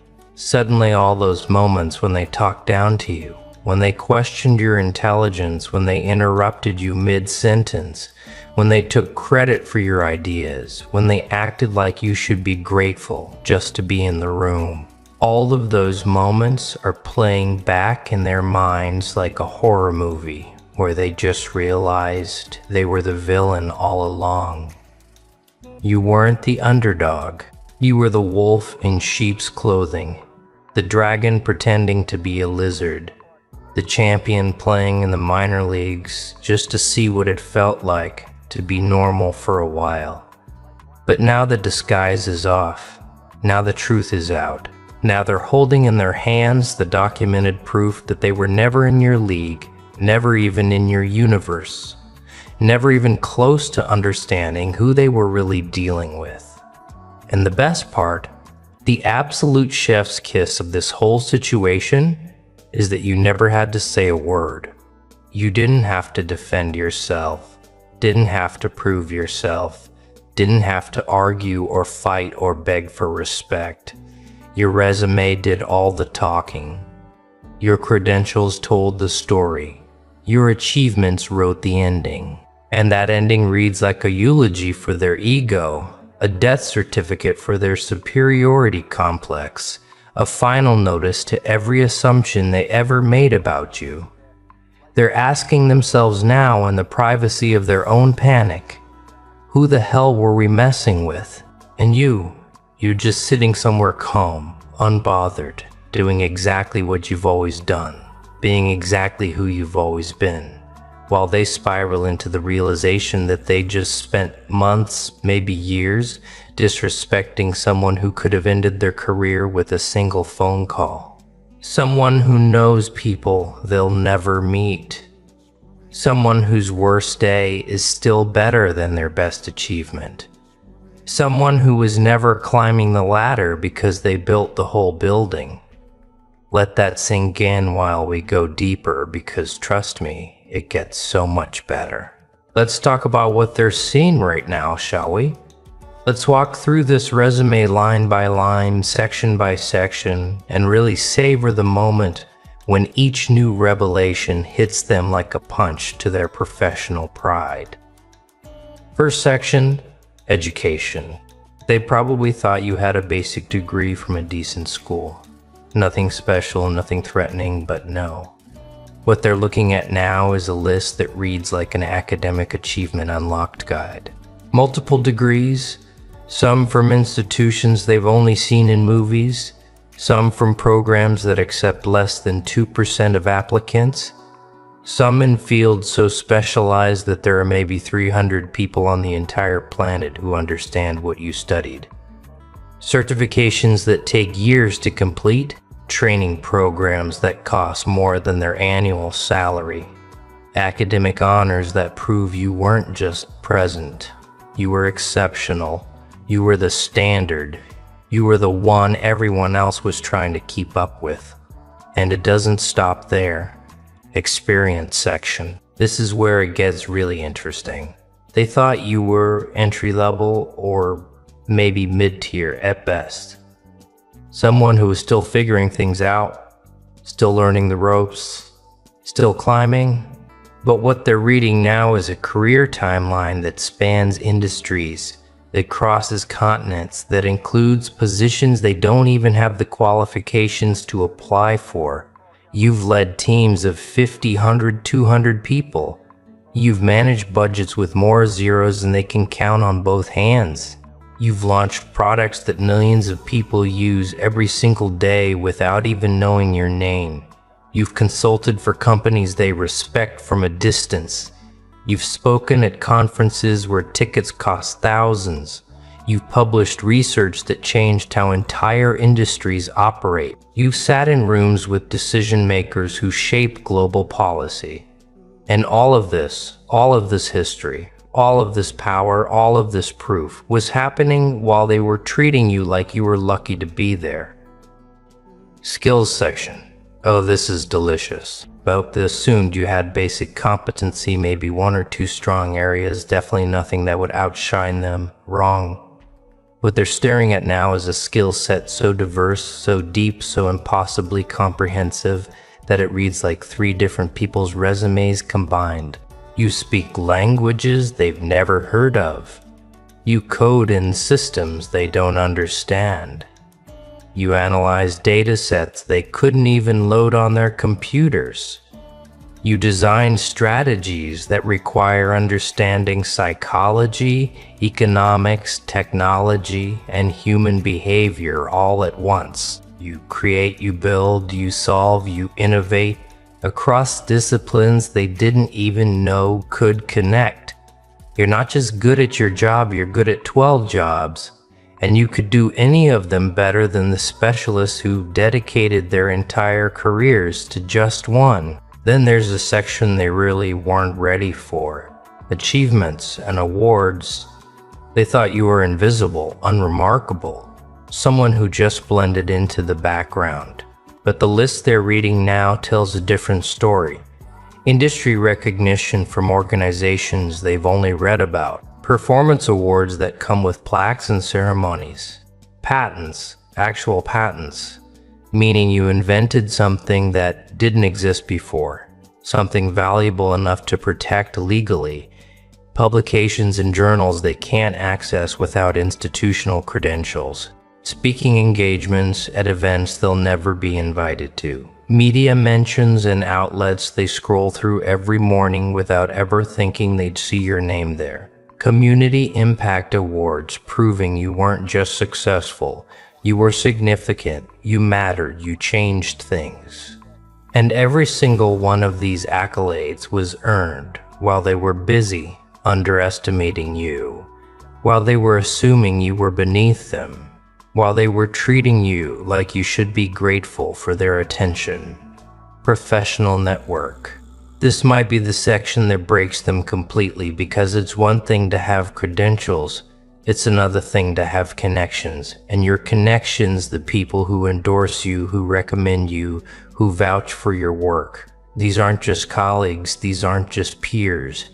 all those moments when they talked down to you, when they questioned your intelligence, when they interrupted you mid-sentence, when they took credit for your ideas, when they acted like you should be grateful just to be in the room. All of those moments are playing back in their minds like a horror movie, where they just realized they were the villain all along. You weren't the underdog. You were the wolf in sheep's clothing, the dragon pretending to be a lizard, the champion playing in the minor leagues just to see what it felt like to be normal for a while. But now the disguise is off. Now the truth is out. Now they're holding in their hands the documented proof that they were never in your league, never even in your universe, never even close to understanding who they were really dealing with. And the best part, the absolute chef's kiss of this whole situation, is that you never had to say a word. You didn't have to defend yourself, didn't have to prove yourself, didn't have to argue or fight or beg for respect. Your resume did all the talking. Your credentials told the story. Your achievements wrote the ending. And that ending reads like a eulogy for their ego, a death certificate for their superiority complex, a final notice to every assumption they ever made about you. They're asking themselves now in the privacy of their own panic, who the hell were we messing with? And you're just sitting somewhere calm, unbothered, doing exactly what you've always done, being exactly who you've always been, while they spiral into the realization that they just spent months, maybe years, disrespecting someone who could have ended their career with a single phone call. Someone who knows people they'll never meet. Someone whose worst day is still better than their best achievement. Someone who was never climbing the ladder because they built the whole building. Let that sink in while we go deeper, because trust me, it gets so much better. Let's talk about what they're seeing right now, shall we? Let's walk through this resume line by line, section by section, and really savor the moment when each new revelation hits them like a punch to their professional pride. First section, education. They probably thought you had a basic degree from a decent school. Nothing special, nothing threatening, but no. What they're looking at now is a list that reads like an academic achievement unlocked guide. Multiple degrees, some from institutions they've only seen in movies, some from programs that accept less than 2% of applicants, some in fields so specialized that there are maybe 300 people on the entire planet who understand what you studied. Certifications that take years to complete, training programs that cost more than their annual salary, academic honors that prove you weren't just present, you were exceptional, you were the standard, you were the one everyone else was trying to keep up with. And it doesn't stop there. Experience section. This is where it gets really interesting. They thought you were entry-level or maybe mid-tier at best. Someone who was still figuring things out, still learning the ropes, still climbing. But what they're reading now is a career timeline that spans industries, that crosses continents, that includes positions they don't even have the qualifications to apply for. You've led teams of 50, 100, 200 people. You've managed budgets with more zeros than they can count on both hands. You've launched products that millions of people use every single day without even knowing your name. You've consulted for companies they respect from a distance. You've spoken at conferences where tickets cost thousands. You've published research that changed how entire industries operate. You've sat in rooms with decision makers who shape global policy. And all of this history, all of this power, all of this proof was happening while they were treating you like you were lucky to be there. Skills section. Oh, this is delicious. About they assumed you had basic competency, maybe one or two strong areas, definitely nothing that would outshine them. Wrong. What they're staring at now is a skill set so diverse, so deep, so impossibly comprehensive that it reads like 3 different people's resumes combined. You speak languages they've never heard of. You code in systems they don't understand. You analyze data sets they couldn't even load on their computers. You design strategies that require understanding psychology, economics, technology, and human behavior all at once. You create, you build, you solve, you innovate across disciplines they didn't even know could connect. You're not just good at your job, you're good at 12 jobs. And you could do any of them better than the specialists who dedicated their entire careers to just one. Then there's a section they really weren't ready for. Achievements and awards. They thought you were invisible, unremarkable, someone who just blended into the background. But the list they're reading now tells a different story. Industry recognition from organizations they've only read about. Performance awards that come with plaques and ceremonies. Patents, actual patents, meaning you invented something that didn't exist before, something valuable enough to protect legally. Publications and journals they can't access without institutional credentials. Speaking engagements at events they'll never be invited to. Media mentions and outlets they scroll through every morning without ever thinking they'd see your name there. Community Impact Awards proving you weren't just successful, you were significant, you mattered, you changed things. And every single one of these accolades was earned, while they were busy underestimating you, while they were assuming you were beneath them, while they were treating you like you should be grateful for their attention. Professional network. This might be the section that breaks them completely, because it's one thing to have credentials, it's another thing to have connections. And your connections, the people who endorse you, who recommend you, who vouch for your work. These aren't just colleagues, these aren't just peers.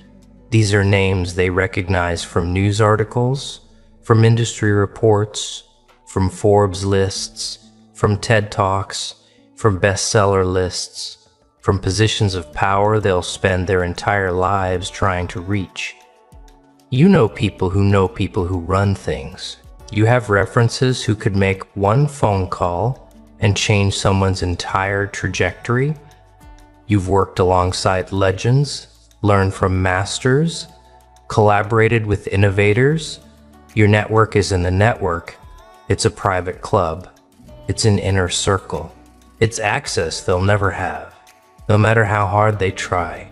These are names they recognize from news articles, from industry reports, from Forbes lists, from TED Talks, from bestseller lists. From positions of power they'll spend their entire lives trying to reach. You know people who run things. You have references who could make one phone call and change someone's entire trajectory. You've worked alongside legends, learned from masters, collaborated with innovators. Your network isn't a network, it's a private club. It's an inner circle. It's access they'll never have, no matter how hard they try.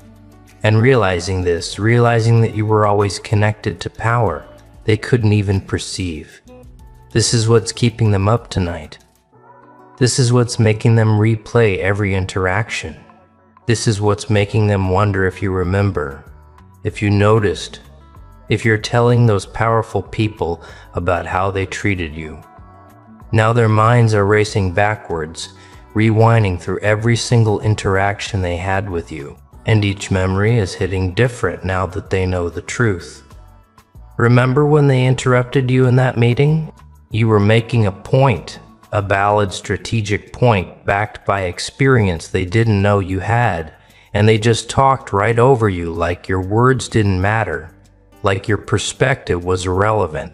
And realizing this, realizing that you were always connected to power they couldn't even perceive. This is what's keeping them up tonight. This is what's making them replay every interaction. This is what's making them wonder if you remember, if you noticed, if you're telling those powerful people about how they treated you. Now their minds are racing backwards, rewinding through every single interaction they had with you, and each memory is hitting different now that they know the truth. Remember when they interrupted you in that meeting? You were making a point, a valid strategic point backed by experience they didn't know you had, and they just talked right over you like your words didn't matter, like your perspective was irrelevant,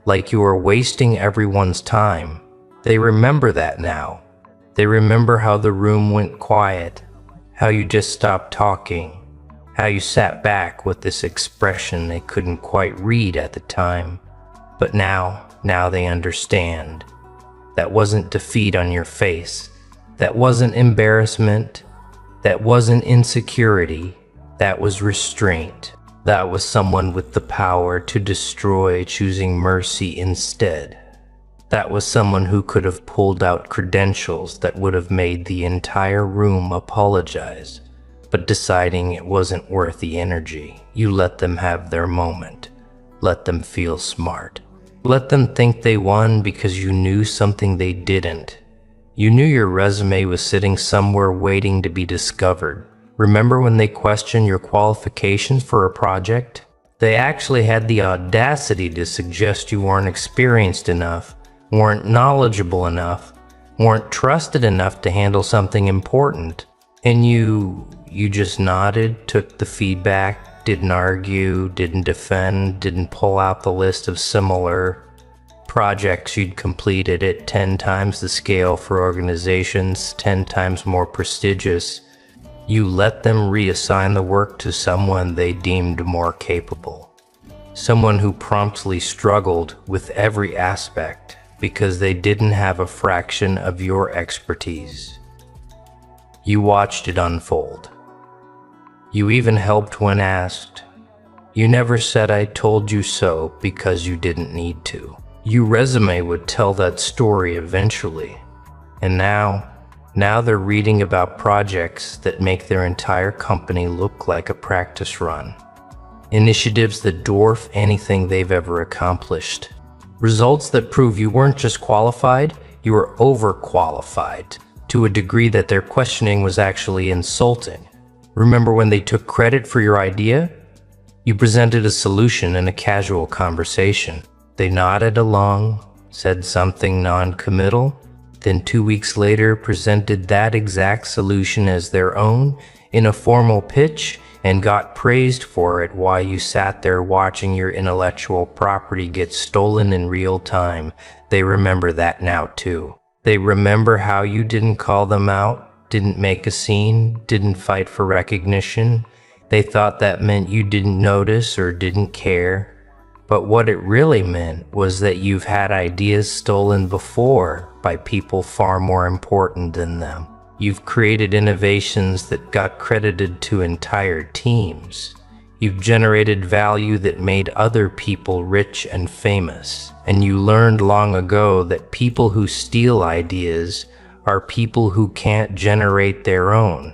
like you were wasting everyone's time. They remember that now. They remember how the room went quiet, how you just stopped talking, how you sat back with this expression they couldn't quite read at the time. But now they understand. That wasn't defeat on your face. That wasn't embarrassment. That wasn't insecurity. That was restraint. That was someone with the power to destroy, choosing mercy instead. That was someone who could have pulled out credentials that would have made the entire room apologize, but deciding it wasn't worth the energy, you let them have their moment. Let them feel smart. Let them think they won because you knew something they didn't. You knew your resume was sitting somewhere waiting to be discovered. Remember when they questioned your qualifications for a project? They actually had the audacity to suggest you weren't experienced enough, weren't knowledgeable enough, weren't trusted enough to handle something important. And you just nodded, took the feedback, didn't argue, didn't defend, didn't pull out the list of similar projects you'd completed at 10 times the scale for organizations, 10 times more prestigious. You let them reassign the work to someone they deemed more capable. Someone who promptly struggled with every aspect because they didn't have a fraction of your expertise. You watched it unfold. You even helped when asked. You never said "I told you so" because you didn't need to. Your resume would tell that story eventually. And now they're reading about projects that make their entire company look like a practice run. Initiatives that dwarf anything they've ever accomplished. Results that prove you weren't just qualified, you were overqualified, to a degree that their questioning was actually insulting. Remember when they took credit for your idea? You presented a solution in a casual conversation. They nodded along, said something non-committal, then 2 weeks later presented that exact solution as their own in a formal pitch and got praised for it while you sat there watching your intellectual property get stolen in real time. They remember that now too. They remember how you didn't call them out, didn't make a scene, didn't fight for recognition. They thought that meant you didn't notice or didn't care. But what it really meant was that you've had ideas stolen before by people far more important than them. You've created innovations that got credited to entire teams. You've generated value that made other people rich and famous. And you learned long ago that people who steal ideas are people who can't generate their own,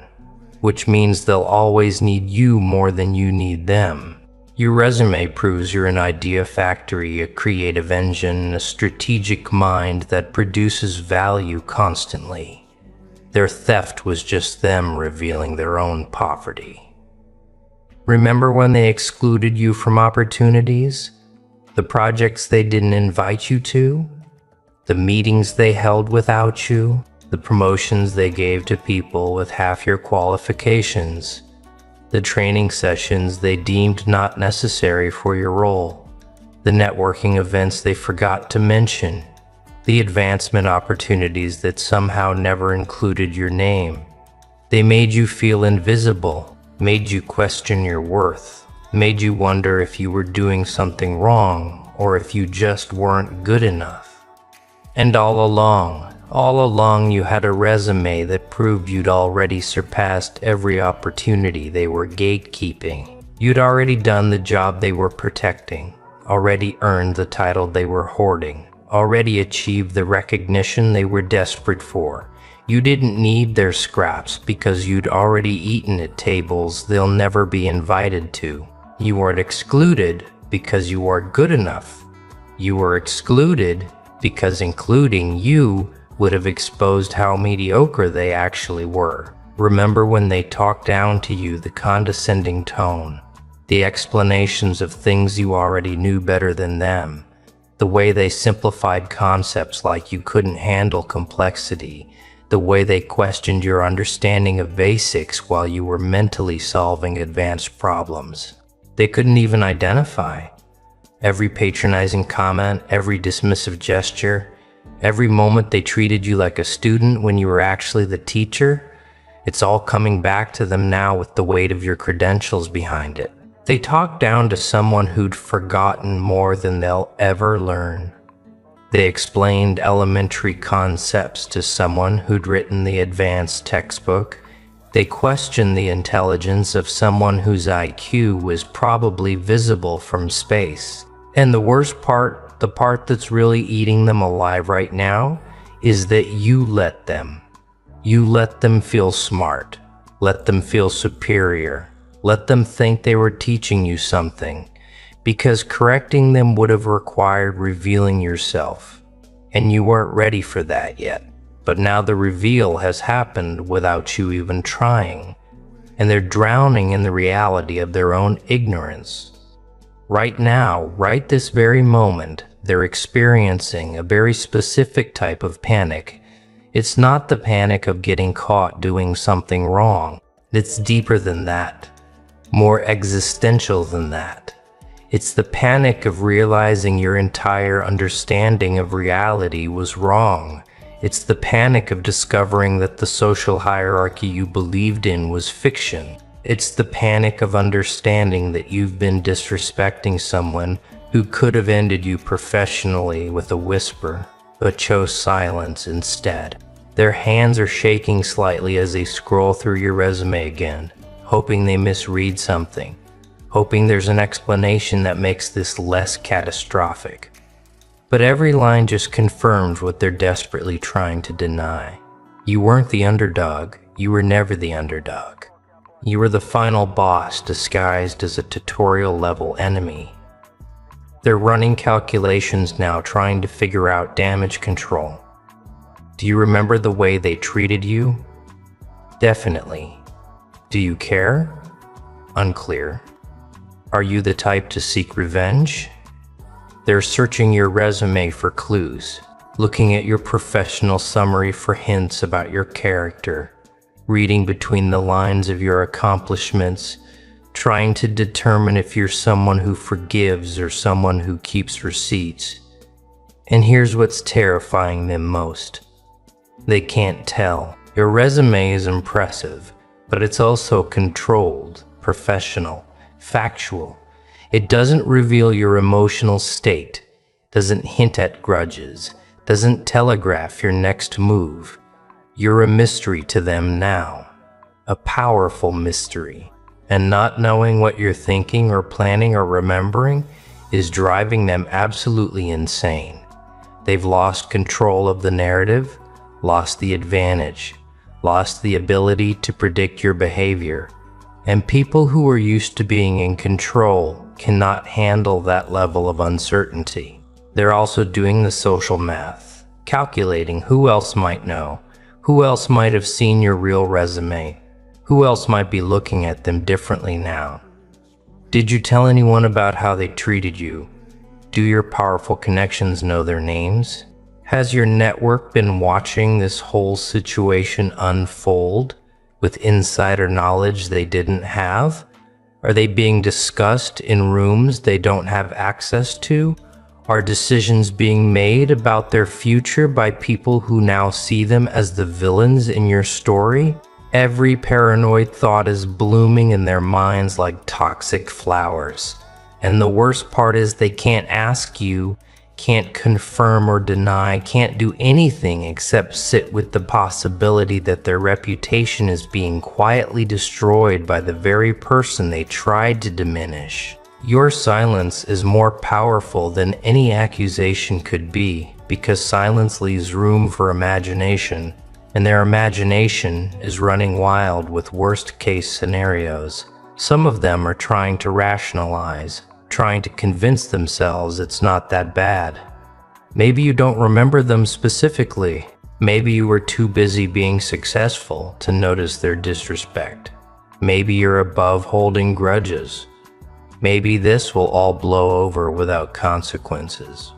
which means they'll always need you more than you need them. Your resume proves you're an idea factory, a creative engine, a strategic mind that produces value constantly. Their theft was just them revealing their own poverty. Remember when they excluded you from opportunities? The projects they didn't invite you to? The meetings they held without you? The promotions they gave to people with half your qualifications? The training sessions they deemed not necessary for your role? The networking events they forgot to mention? The advancement opportunities that somehow never included your name? They made you feel invisible, made you question your worth, made you wonder if you were doing something wrong or if you just weren't good enough. And all along you had a resume that proved you'd already surpassed every opportunity they were gatekeeping. You'd already done the job they were protecting, already earned the title they were hoarding, already achieved the recognition they were desperate for. You didn't need their scraps because you'd already eaten at tables they'll never be invited to. You weren't excluded because you weren't good enough. You were excluded because including you would have exposed how mediocre they actually were. Remember when they talked down to you, the condescending tone, the explanations of things you already knew better than them, the way they simplified concepts like you couldn't handle complexity, the way they questioned your understanding of basics while you were mentally solving advanced problems. They couldn't even identify. Every patronizing comment, every dismissive gesture, every moment they treated you like a student when you were actually the teacher, it's all coming back to them now with the weight of your credentials behind it. They talked down to someone who'd forgotten more than they'll ever learn. They explained elementary concepts to someone who'd written the advanced textbook. They questioned the intelligence of someone whose IQ was probably visible from space. And the worst part, the part that's really eating them alive right now, is that you let them. You let them feel smart. Let them feel superior. Let them think they were teaching you something. Because correcting them would have required revealing yourself, and you weren't ready for that yet. But now the reveal has happened without you even trying, and they're drowning in the reality of their own ignorance. Right now, right this very moment, they're experiencing a very specific type of panic. It's not the panic of getting caught doing something wrong. It's deeper than that, more existential than that. It's the panic of realizing your entire understanding of reality was wrong. It's the panic of discovering that the social hierarchy you believed in was fiction. It's the panic of understanding that you've been disrespecting someone who could have ended you professionally with a whisper, but chose silence instead. Their hands are shaking slightly as they scroll through your resume again, hoping they misread something, hoping there's an explanation that makes this less catastrophic. But every line just confirms what they're desperately trying to deny. You weren't the underdog. You were never the underdog. You were the final boss disguised as a tutorial-level enemy. They're running calculations now, trying to figure out damage control. Do you remember the way they treated you? Definitely. Do you care? Unclear. Are you the type to seek revenge? They're searching your resume for clues, looking at your professional summary for hints about your character, reading between the lines of your accomplishments, trying to determine if you're someone who forgives or someone who keeps receipts. And here's what's terrifying them most. They can't tell. Your resume is impressive, but it's also controlled, professional, factual. It doesn't reveal your emotional state, doesn't hint at grudges, doesn't telegraph your next move. You're a mystery to them now, a powerful mystery. And not knowing what you're thinking or planning or remembering is driving them absolutely insane. They've lost control of the narrative, lost the advantage, lost the ability to predict your behavior. And people who are used to being in control cannot handle that level of uncertainty. They're also doing the social math, calculating who else might know, who else might have seen your real resume, who else might be looking at them differently now. Did you tell anyone about how they treated you? Do your powerful connections know their names? Has your network been watching this whole situation unfold with insider knowledge they didn't have? Are they being discussed in rooms they don't have access to? Are decisions being made about their future by people who now see them as the villains in your story? Every paranoid thought is blooming in their minds like toxic flowers. And the worst part is they can't ask you, can't confirm or deny, can't do anything except sit with the possibility that their reputation is being quietly destroyed by the very person they tried to diminish. Your silence is more powerful than any accusation could be, because silence leaves room for imagination, and their imagination is running wild with worst-case scenarios. Some of them are trying to rationalize, trying to convince themselves it's not that bad. Maybe you don't remember them specifically. Maybe you were too busy being successful to notice their disrespect. Maybe you're above holding grudges. Maybe this will all blow over without consequences.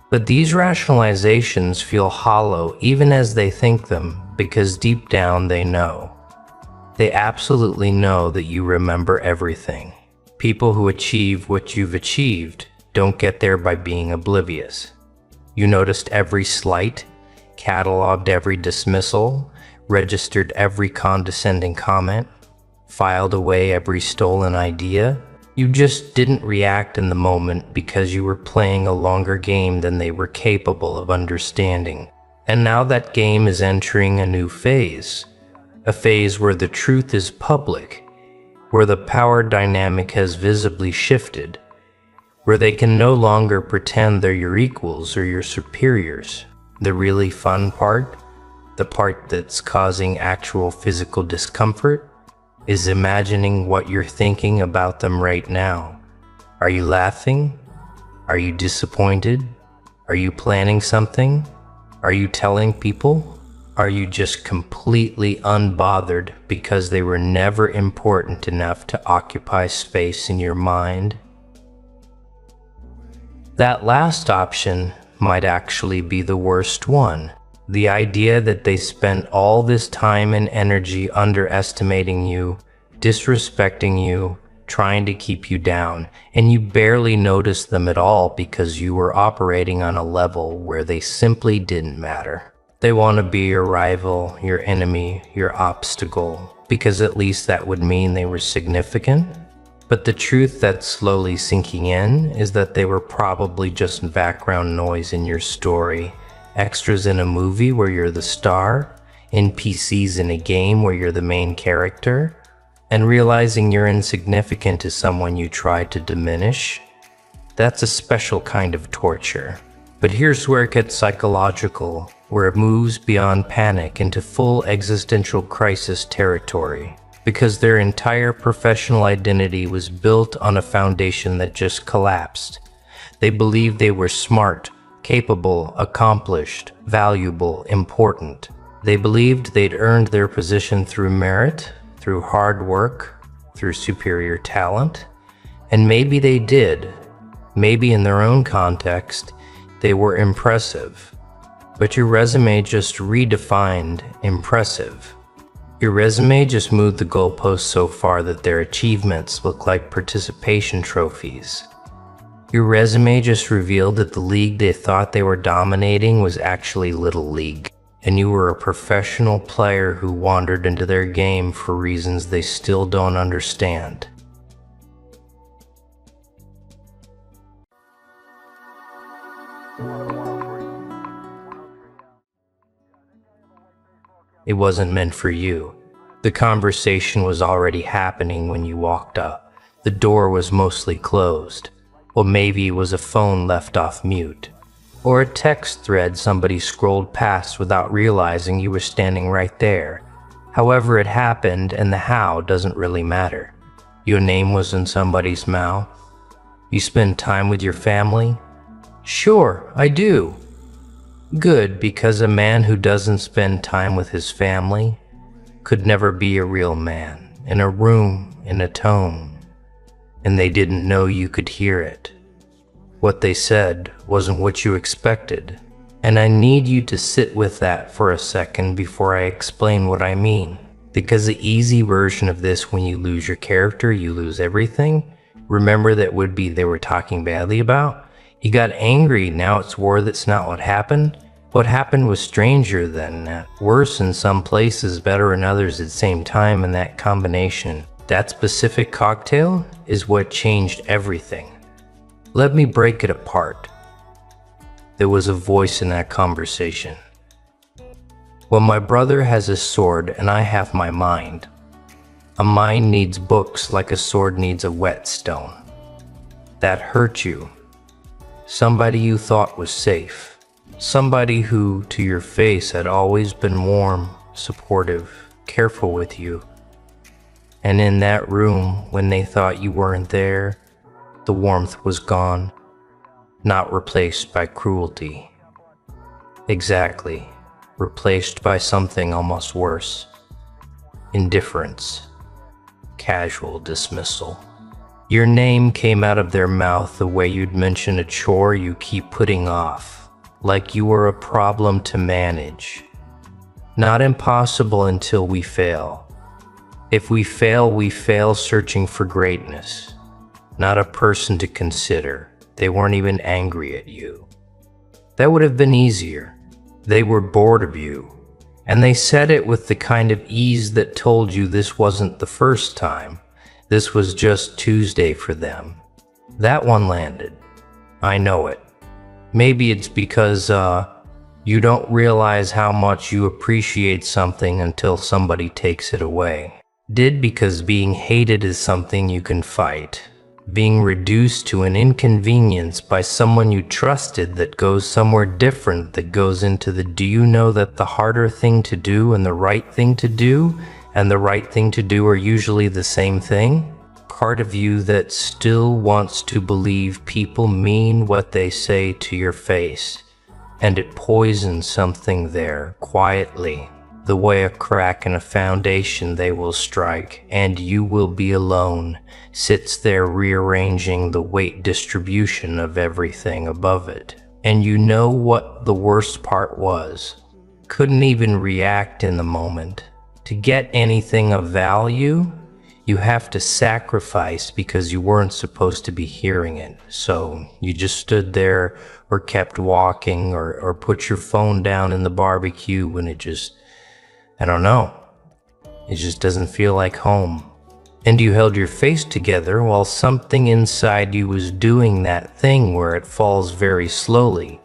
But these rationalizations feel hollow even as they think them, because deep down they know. They absolutely know that you remember everything. People who achieve what you've achieved don't get there by being oblivious. You noticed every slight, cataloged every dismissal, registered every condescending comment, filed away every stolen idea. You just didn't react in the moment because you were playing a longer game than they were capable of understanding. And now that game is entering a new phase. A phase where the truth is public, where the power dynamic has visibly shifted, where they can no longer pretend they're your equals or your superiors. The really fun part, the part that's causing actual physical discomfort, is imagining what you're thinking about them right now. Are you laughing? Are you disappointed? Are you planning something? Are you telling people? Are you just completely unbothered because they were never important enough to occupy space in your mind? That last option might actually be the worst one. The idea that they spent all this time and energy underestimating you, disrespecting you, trying to keep you down, and you barely noticed them at all because you were operating on a level where they simply didn't matter. They want to be your rival, your enemy, your obstacle, because at least that would mean they were significant. But the truth that's slowly sinking in is that they were probably just background noise in your story. Extras in a movie where you're the star, NPCs in a game where you're the main character, and realizing you're insignificant to someone you tried to diminish. That's a special kind of torture. But here's where it gets psychological, where it moves beyond panic into full existential crisis territory, because their entire professional identity was built on a foundation that just collapsed. They believed they were smart, capable, accomplished, valuable, important. They believed they'd earned their position through merit, through hard work, through superior talent. And maybe they did. Maybe in their own context, they were impressive. But your resume just redefined impressive. Your resume just moved the goalposts so far that their achievements look like participation trophies. Your resume just revealed that the league they thought they were dominating was actually Little League, and you were a professional player who wandered into their game for reasons they still don't understand. It wasn't meant for you. The conversation was already happening when you walked up. The door was mostly closed. Or maybe it was a phone left off mute. Or a text thread somebody scrolled past without realizing you were standing right there. However it happened, and the how doesn't really matter. Your name was in somebody's mouth. You spend time with your family? Sure, I do. Good, because a man who doesn't spend time with his family could never be a real man. In a room, in a tone. And they didn't know you could hear it. What they said wasn't what you expected. And I need you to sit with that for a second before I explain what I mean. Because the easy version of this, when you lose your character, you lose everything. Remember that would be they were talking badly about? He got angry, now it's war, that's not what happened. What happened was stranger than that. Worse in some places, better in others at the same time, and that combination, that specific cocktail, is what changed everything. Let me break it apart. There was a voice in that conversation. Well, my brother has a sword and I have my mind. A mind needs books like a sword needs a whetstone. That hurt you. Somebody you thought was safe. Somebody who, to your face, had always been warm, supportive, careful with you. And in that room, when they thought you weren't there, the warmth was gone, not replaced by cruelty. Exactly, replaced by something almost worse. Indifference, casual dismissal. Your name came out of their mouth the way you'd mention a chore you keep putting off. Like you were a problem to manage. Not impossible until we fail. If we fail searching for greatness. Not a person to consider. They weren't even angry at you. That would have been easier. They were bored of you. And they said it with the kind of ease that told you this wasn't the first time. This was just Tuesday for them. That one landed. I know it. Maybe it's because you don't realize how much you appreciate something until somebody takes it away. Did because being hated is something you can fight. Being reduced to an inconvenience by someone you trusted that goes somewhere different, that goes into the do you know that the harder thing to do and the right thing to do and the right thing to do are usually the same thing? Part of you that still wants to believe people mean what they say to your face, and it poisons something there quietly, the way a crack in a foundation they will strike, and you will be alone, sits there rearranging the weight distribution of everything above it. And you know what the worst part was? Couldn't even react in the moment. To get anything of value, you have to sacrifice because you weren't supposed to be hearing it. So you just stood there or kept walking or put your phone down in the barbecue when it just, I don't know, it just doesn't feel like home. And you held your face together while something inside you was doing that thing where it falls very slowly.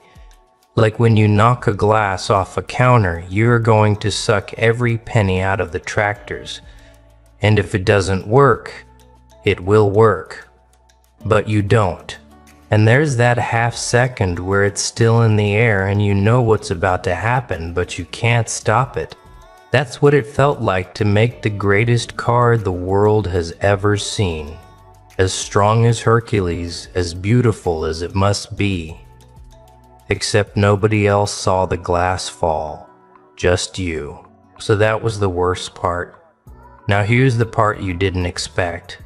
Like when you knock a glass off a counter, you're going to suck every penny out of the tractors. And if it doesn't work, it will work. But you don't. And there's that half second where it's still in the air and you know what's about to happen, but you can't stop it. That's what it felt like to make the greatest card the world has ever seen. As strong as Hercules, as beautiful as it must be. Except nobody else saw the glass fall. Just you. So that was the worst part. Now here's the part you didn't expect.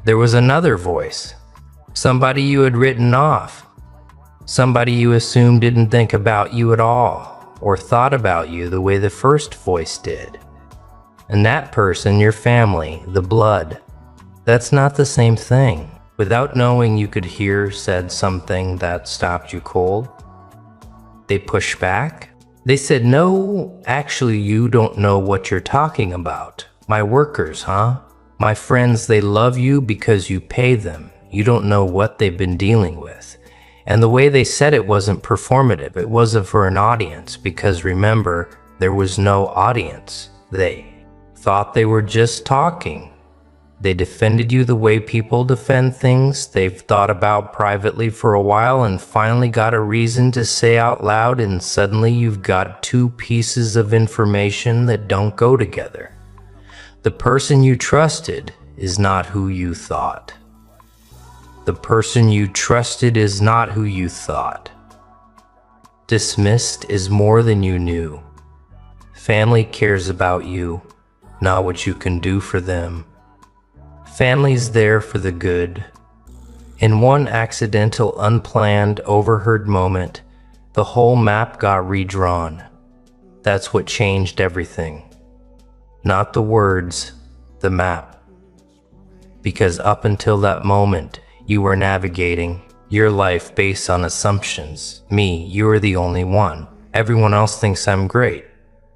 There was another voice. Somebody you had written off. Somebody you assumed didn't think about you at all, or thought about you the way the first voice did. And that person, your family, the blood, that's not the same thing. Without knowing, you could hear said something that stopped you cold. They pushed back. They said, no, actually you don't know what you're talking about. My workers, huh? My friends, they love you because you pay them. You don't know what they've been dealing with. And the way they said it wasn't performative. It wasn't for an audience because remember, there was no audience. They thought they were just talking. They defended you the way people defend things they've thought about privately for a while and finally got a reason to say out loud, and suddenly you've got two pieces of information that don't go together. The person you trusted is not who you thought. The person you trusted is not who you thought. Dismissed is more than you knew. Family cares about you, not what you can do for them. Family's there for the good. In one accidental, unplanned, overheard moment, the whole map got redrawn. That's what changed everything. Not the words, the map. Because up until that moment, you were navigating your life based on assumptions. Me, you are the only one. Everyone else thinks I'm great.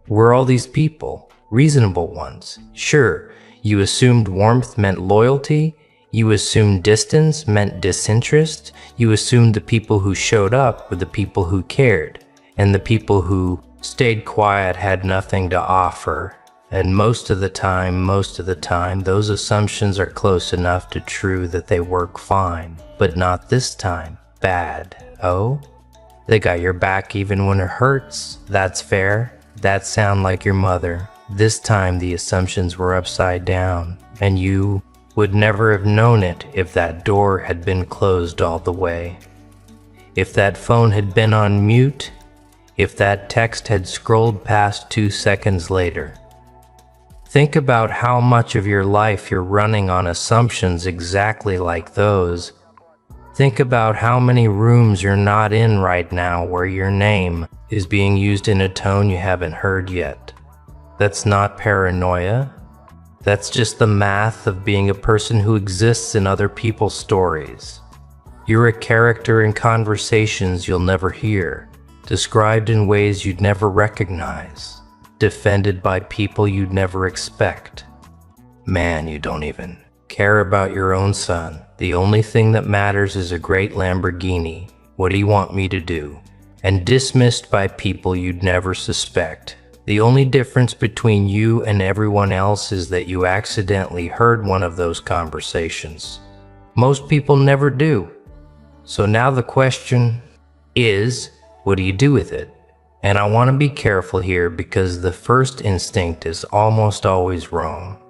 We're all these people, reasonable ones. Sure, you assumed warmth meant loyalty. You assumed distance meant disinterest. You assumed the people who showed up were the people who cared, and the people who stayed quiet had nothing to offer. And most of the time, those assumptions are close enough to true that they work fine. But not this time. Bad. Oh? They got your back even when it hurts. That's fair. That sound like your mother. This time the assumptions were upside down, and you would never have known it if that door had been closed all the way. If that phone had been on mute, if that text had scrolled past 2 seconds later. Think about how much of your life you're running on assumptions exactly like those. Think about how many rooms you're not in right now where your name is being used in a tone you haven't heard yet. That's not paranoia. That's just the math of being a person who exists in other people's stories. You're a character in conversations you'll never hear, described in ways you'd never recognize, defended by people you'd never expect. Man, you don't even care about your own son. The only thing that matters is a great Lamborghini. What do you want me to do? And dismissed by people you'd never suspect. The only difference between you and everyone else is that you accidentally heard one of those conversations. Most people never do. So now the question is, what do you do with it? And I want to be careful here because the first instinct is almost always wrong.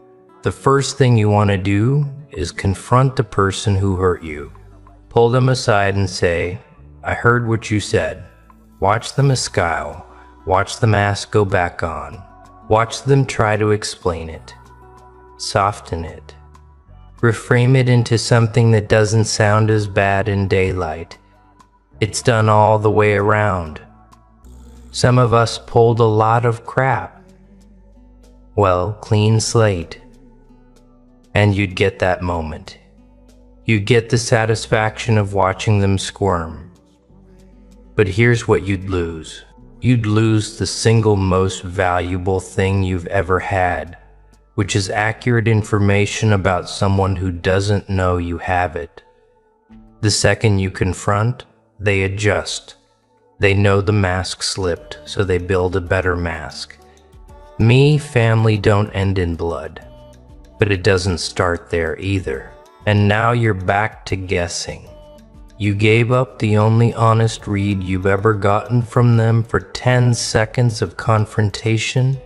The first thing you want to do is confront the person who hurt you. Pull them aside and say, I heard what you said. Watch them escale. Watch the mask go back on. Watch them try to explain it. Soften it. Reframe it into something that doesn't sound as bad in daylight. It's done all the way around. Some of us pulled a lot of crap. Well, clean slate. And you'd get that moment. You'd get the satisfaction of watching them squirm. But here's what you'd lose. You'd lose the single most valuable thing you've ever had, which is accurate information about someone who doesn't know you have it. The second you confront, they adjust. They know the mask slipped, so they build a better mask. Family don't end in blood, but it doesn't start there either. And now you're back to guessing. You gave up the only honest read you've ever gotten from them for 10 seconds of confrontation?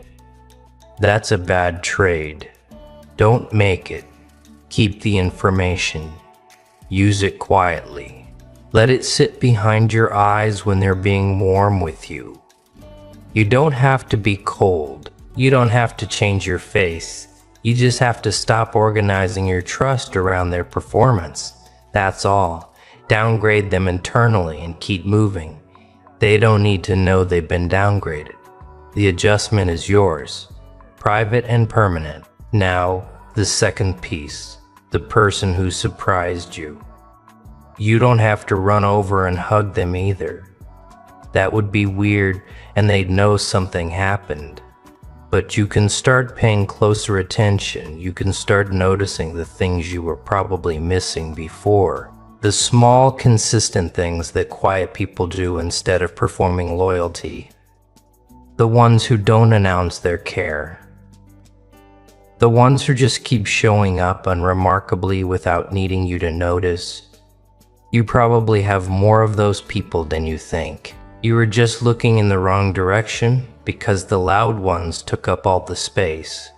That's a bad trade. Don't make it. Keep the information. Use it quietly. Let it sit behind your eyes when they're being warm with you. You don't have to be cold. You don't have to change your face. You just have to stop organizing your trust around their performance. That's all. Downgrade them internally and keep moving. They don't need to know they've been downgraded. The adjustment is yours, private and permanent. Now, the second piece, the person who surprised you. You don't have to run over and hug them either. That would be weird and they'd know something happened. But you can start paying closer attention. You can start noticing the things you were probably missing before. The small, consistent things that quiet people do instead of performing loyalty. The ones who don't announce their care. The ones who just keep showing up unremarkably without needing you to notice. You probably have more of those people than you think. You were just looking in the wrong direction because the loud ones took up all the space.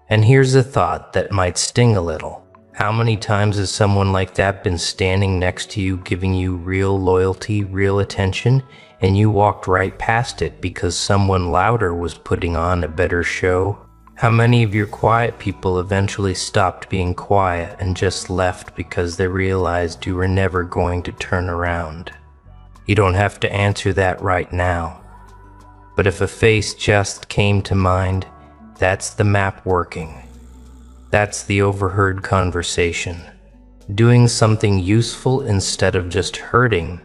And here's a thought that might sting a little. How many times has someone like that been standing next to you giving you real loyalty, real attention, and you walked right past it because someone louder was putting on a better show? How many of your quiet people eventually stopped being quiet and just left because they realized you were never going to turn around? You don't have to answer that right now. But if a face just came to mind, that's the map working. That's the overheard conversation. Doing something useful instead of just hurting.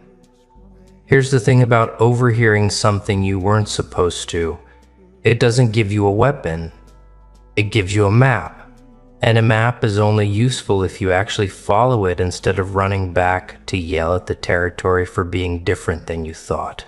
Here's the thing about overhearing something you weren't supposed to. It doesn't give you a weapon. It gives you a map. And a map is only useful if you actually follow it instead of running back to yell at the territory for being different than you thought.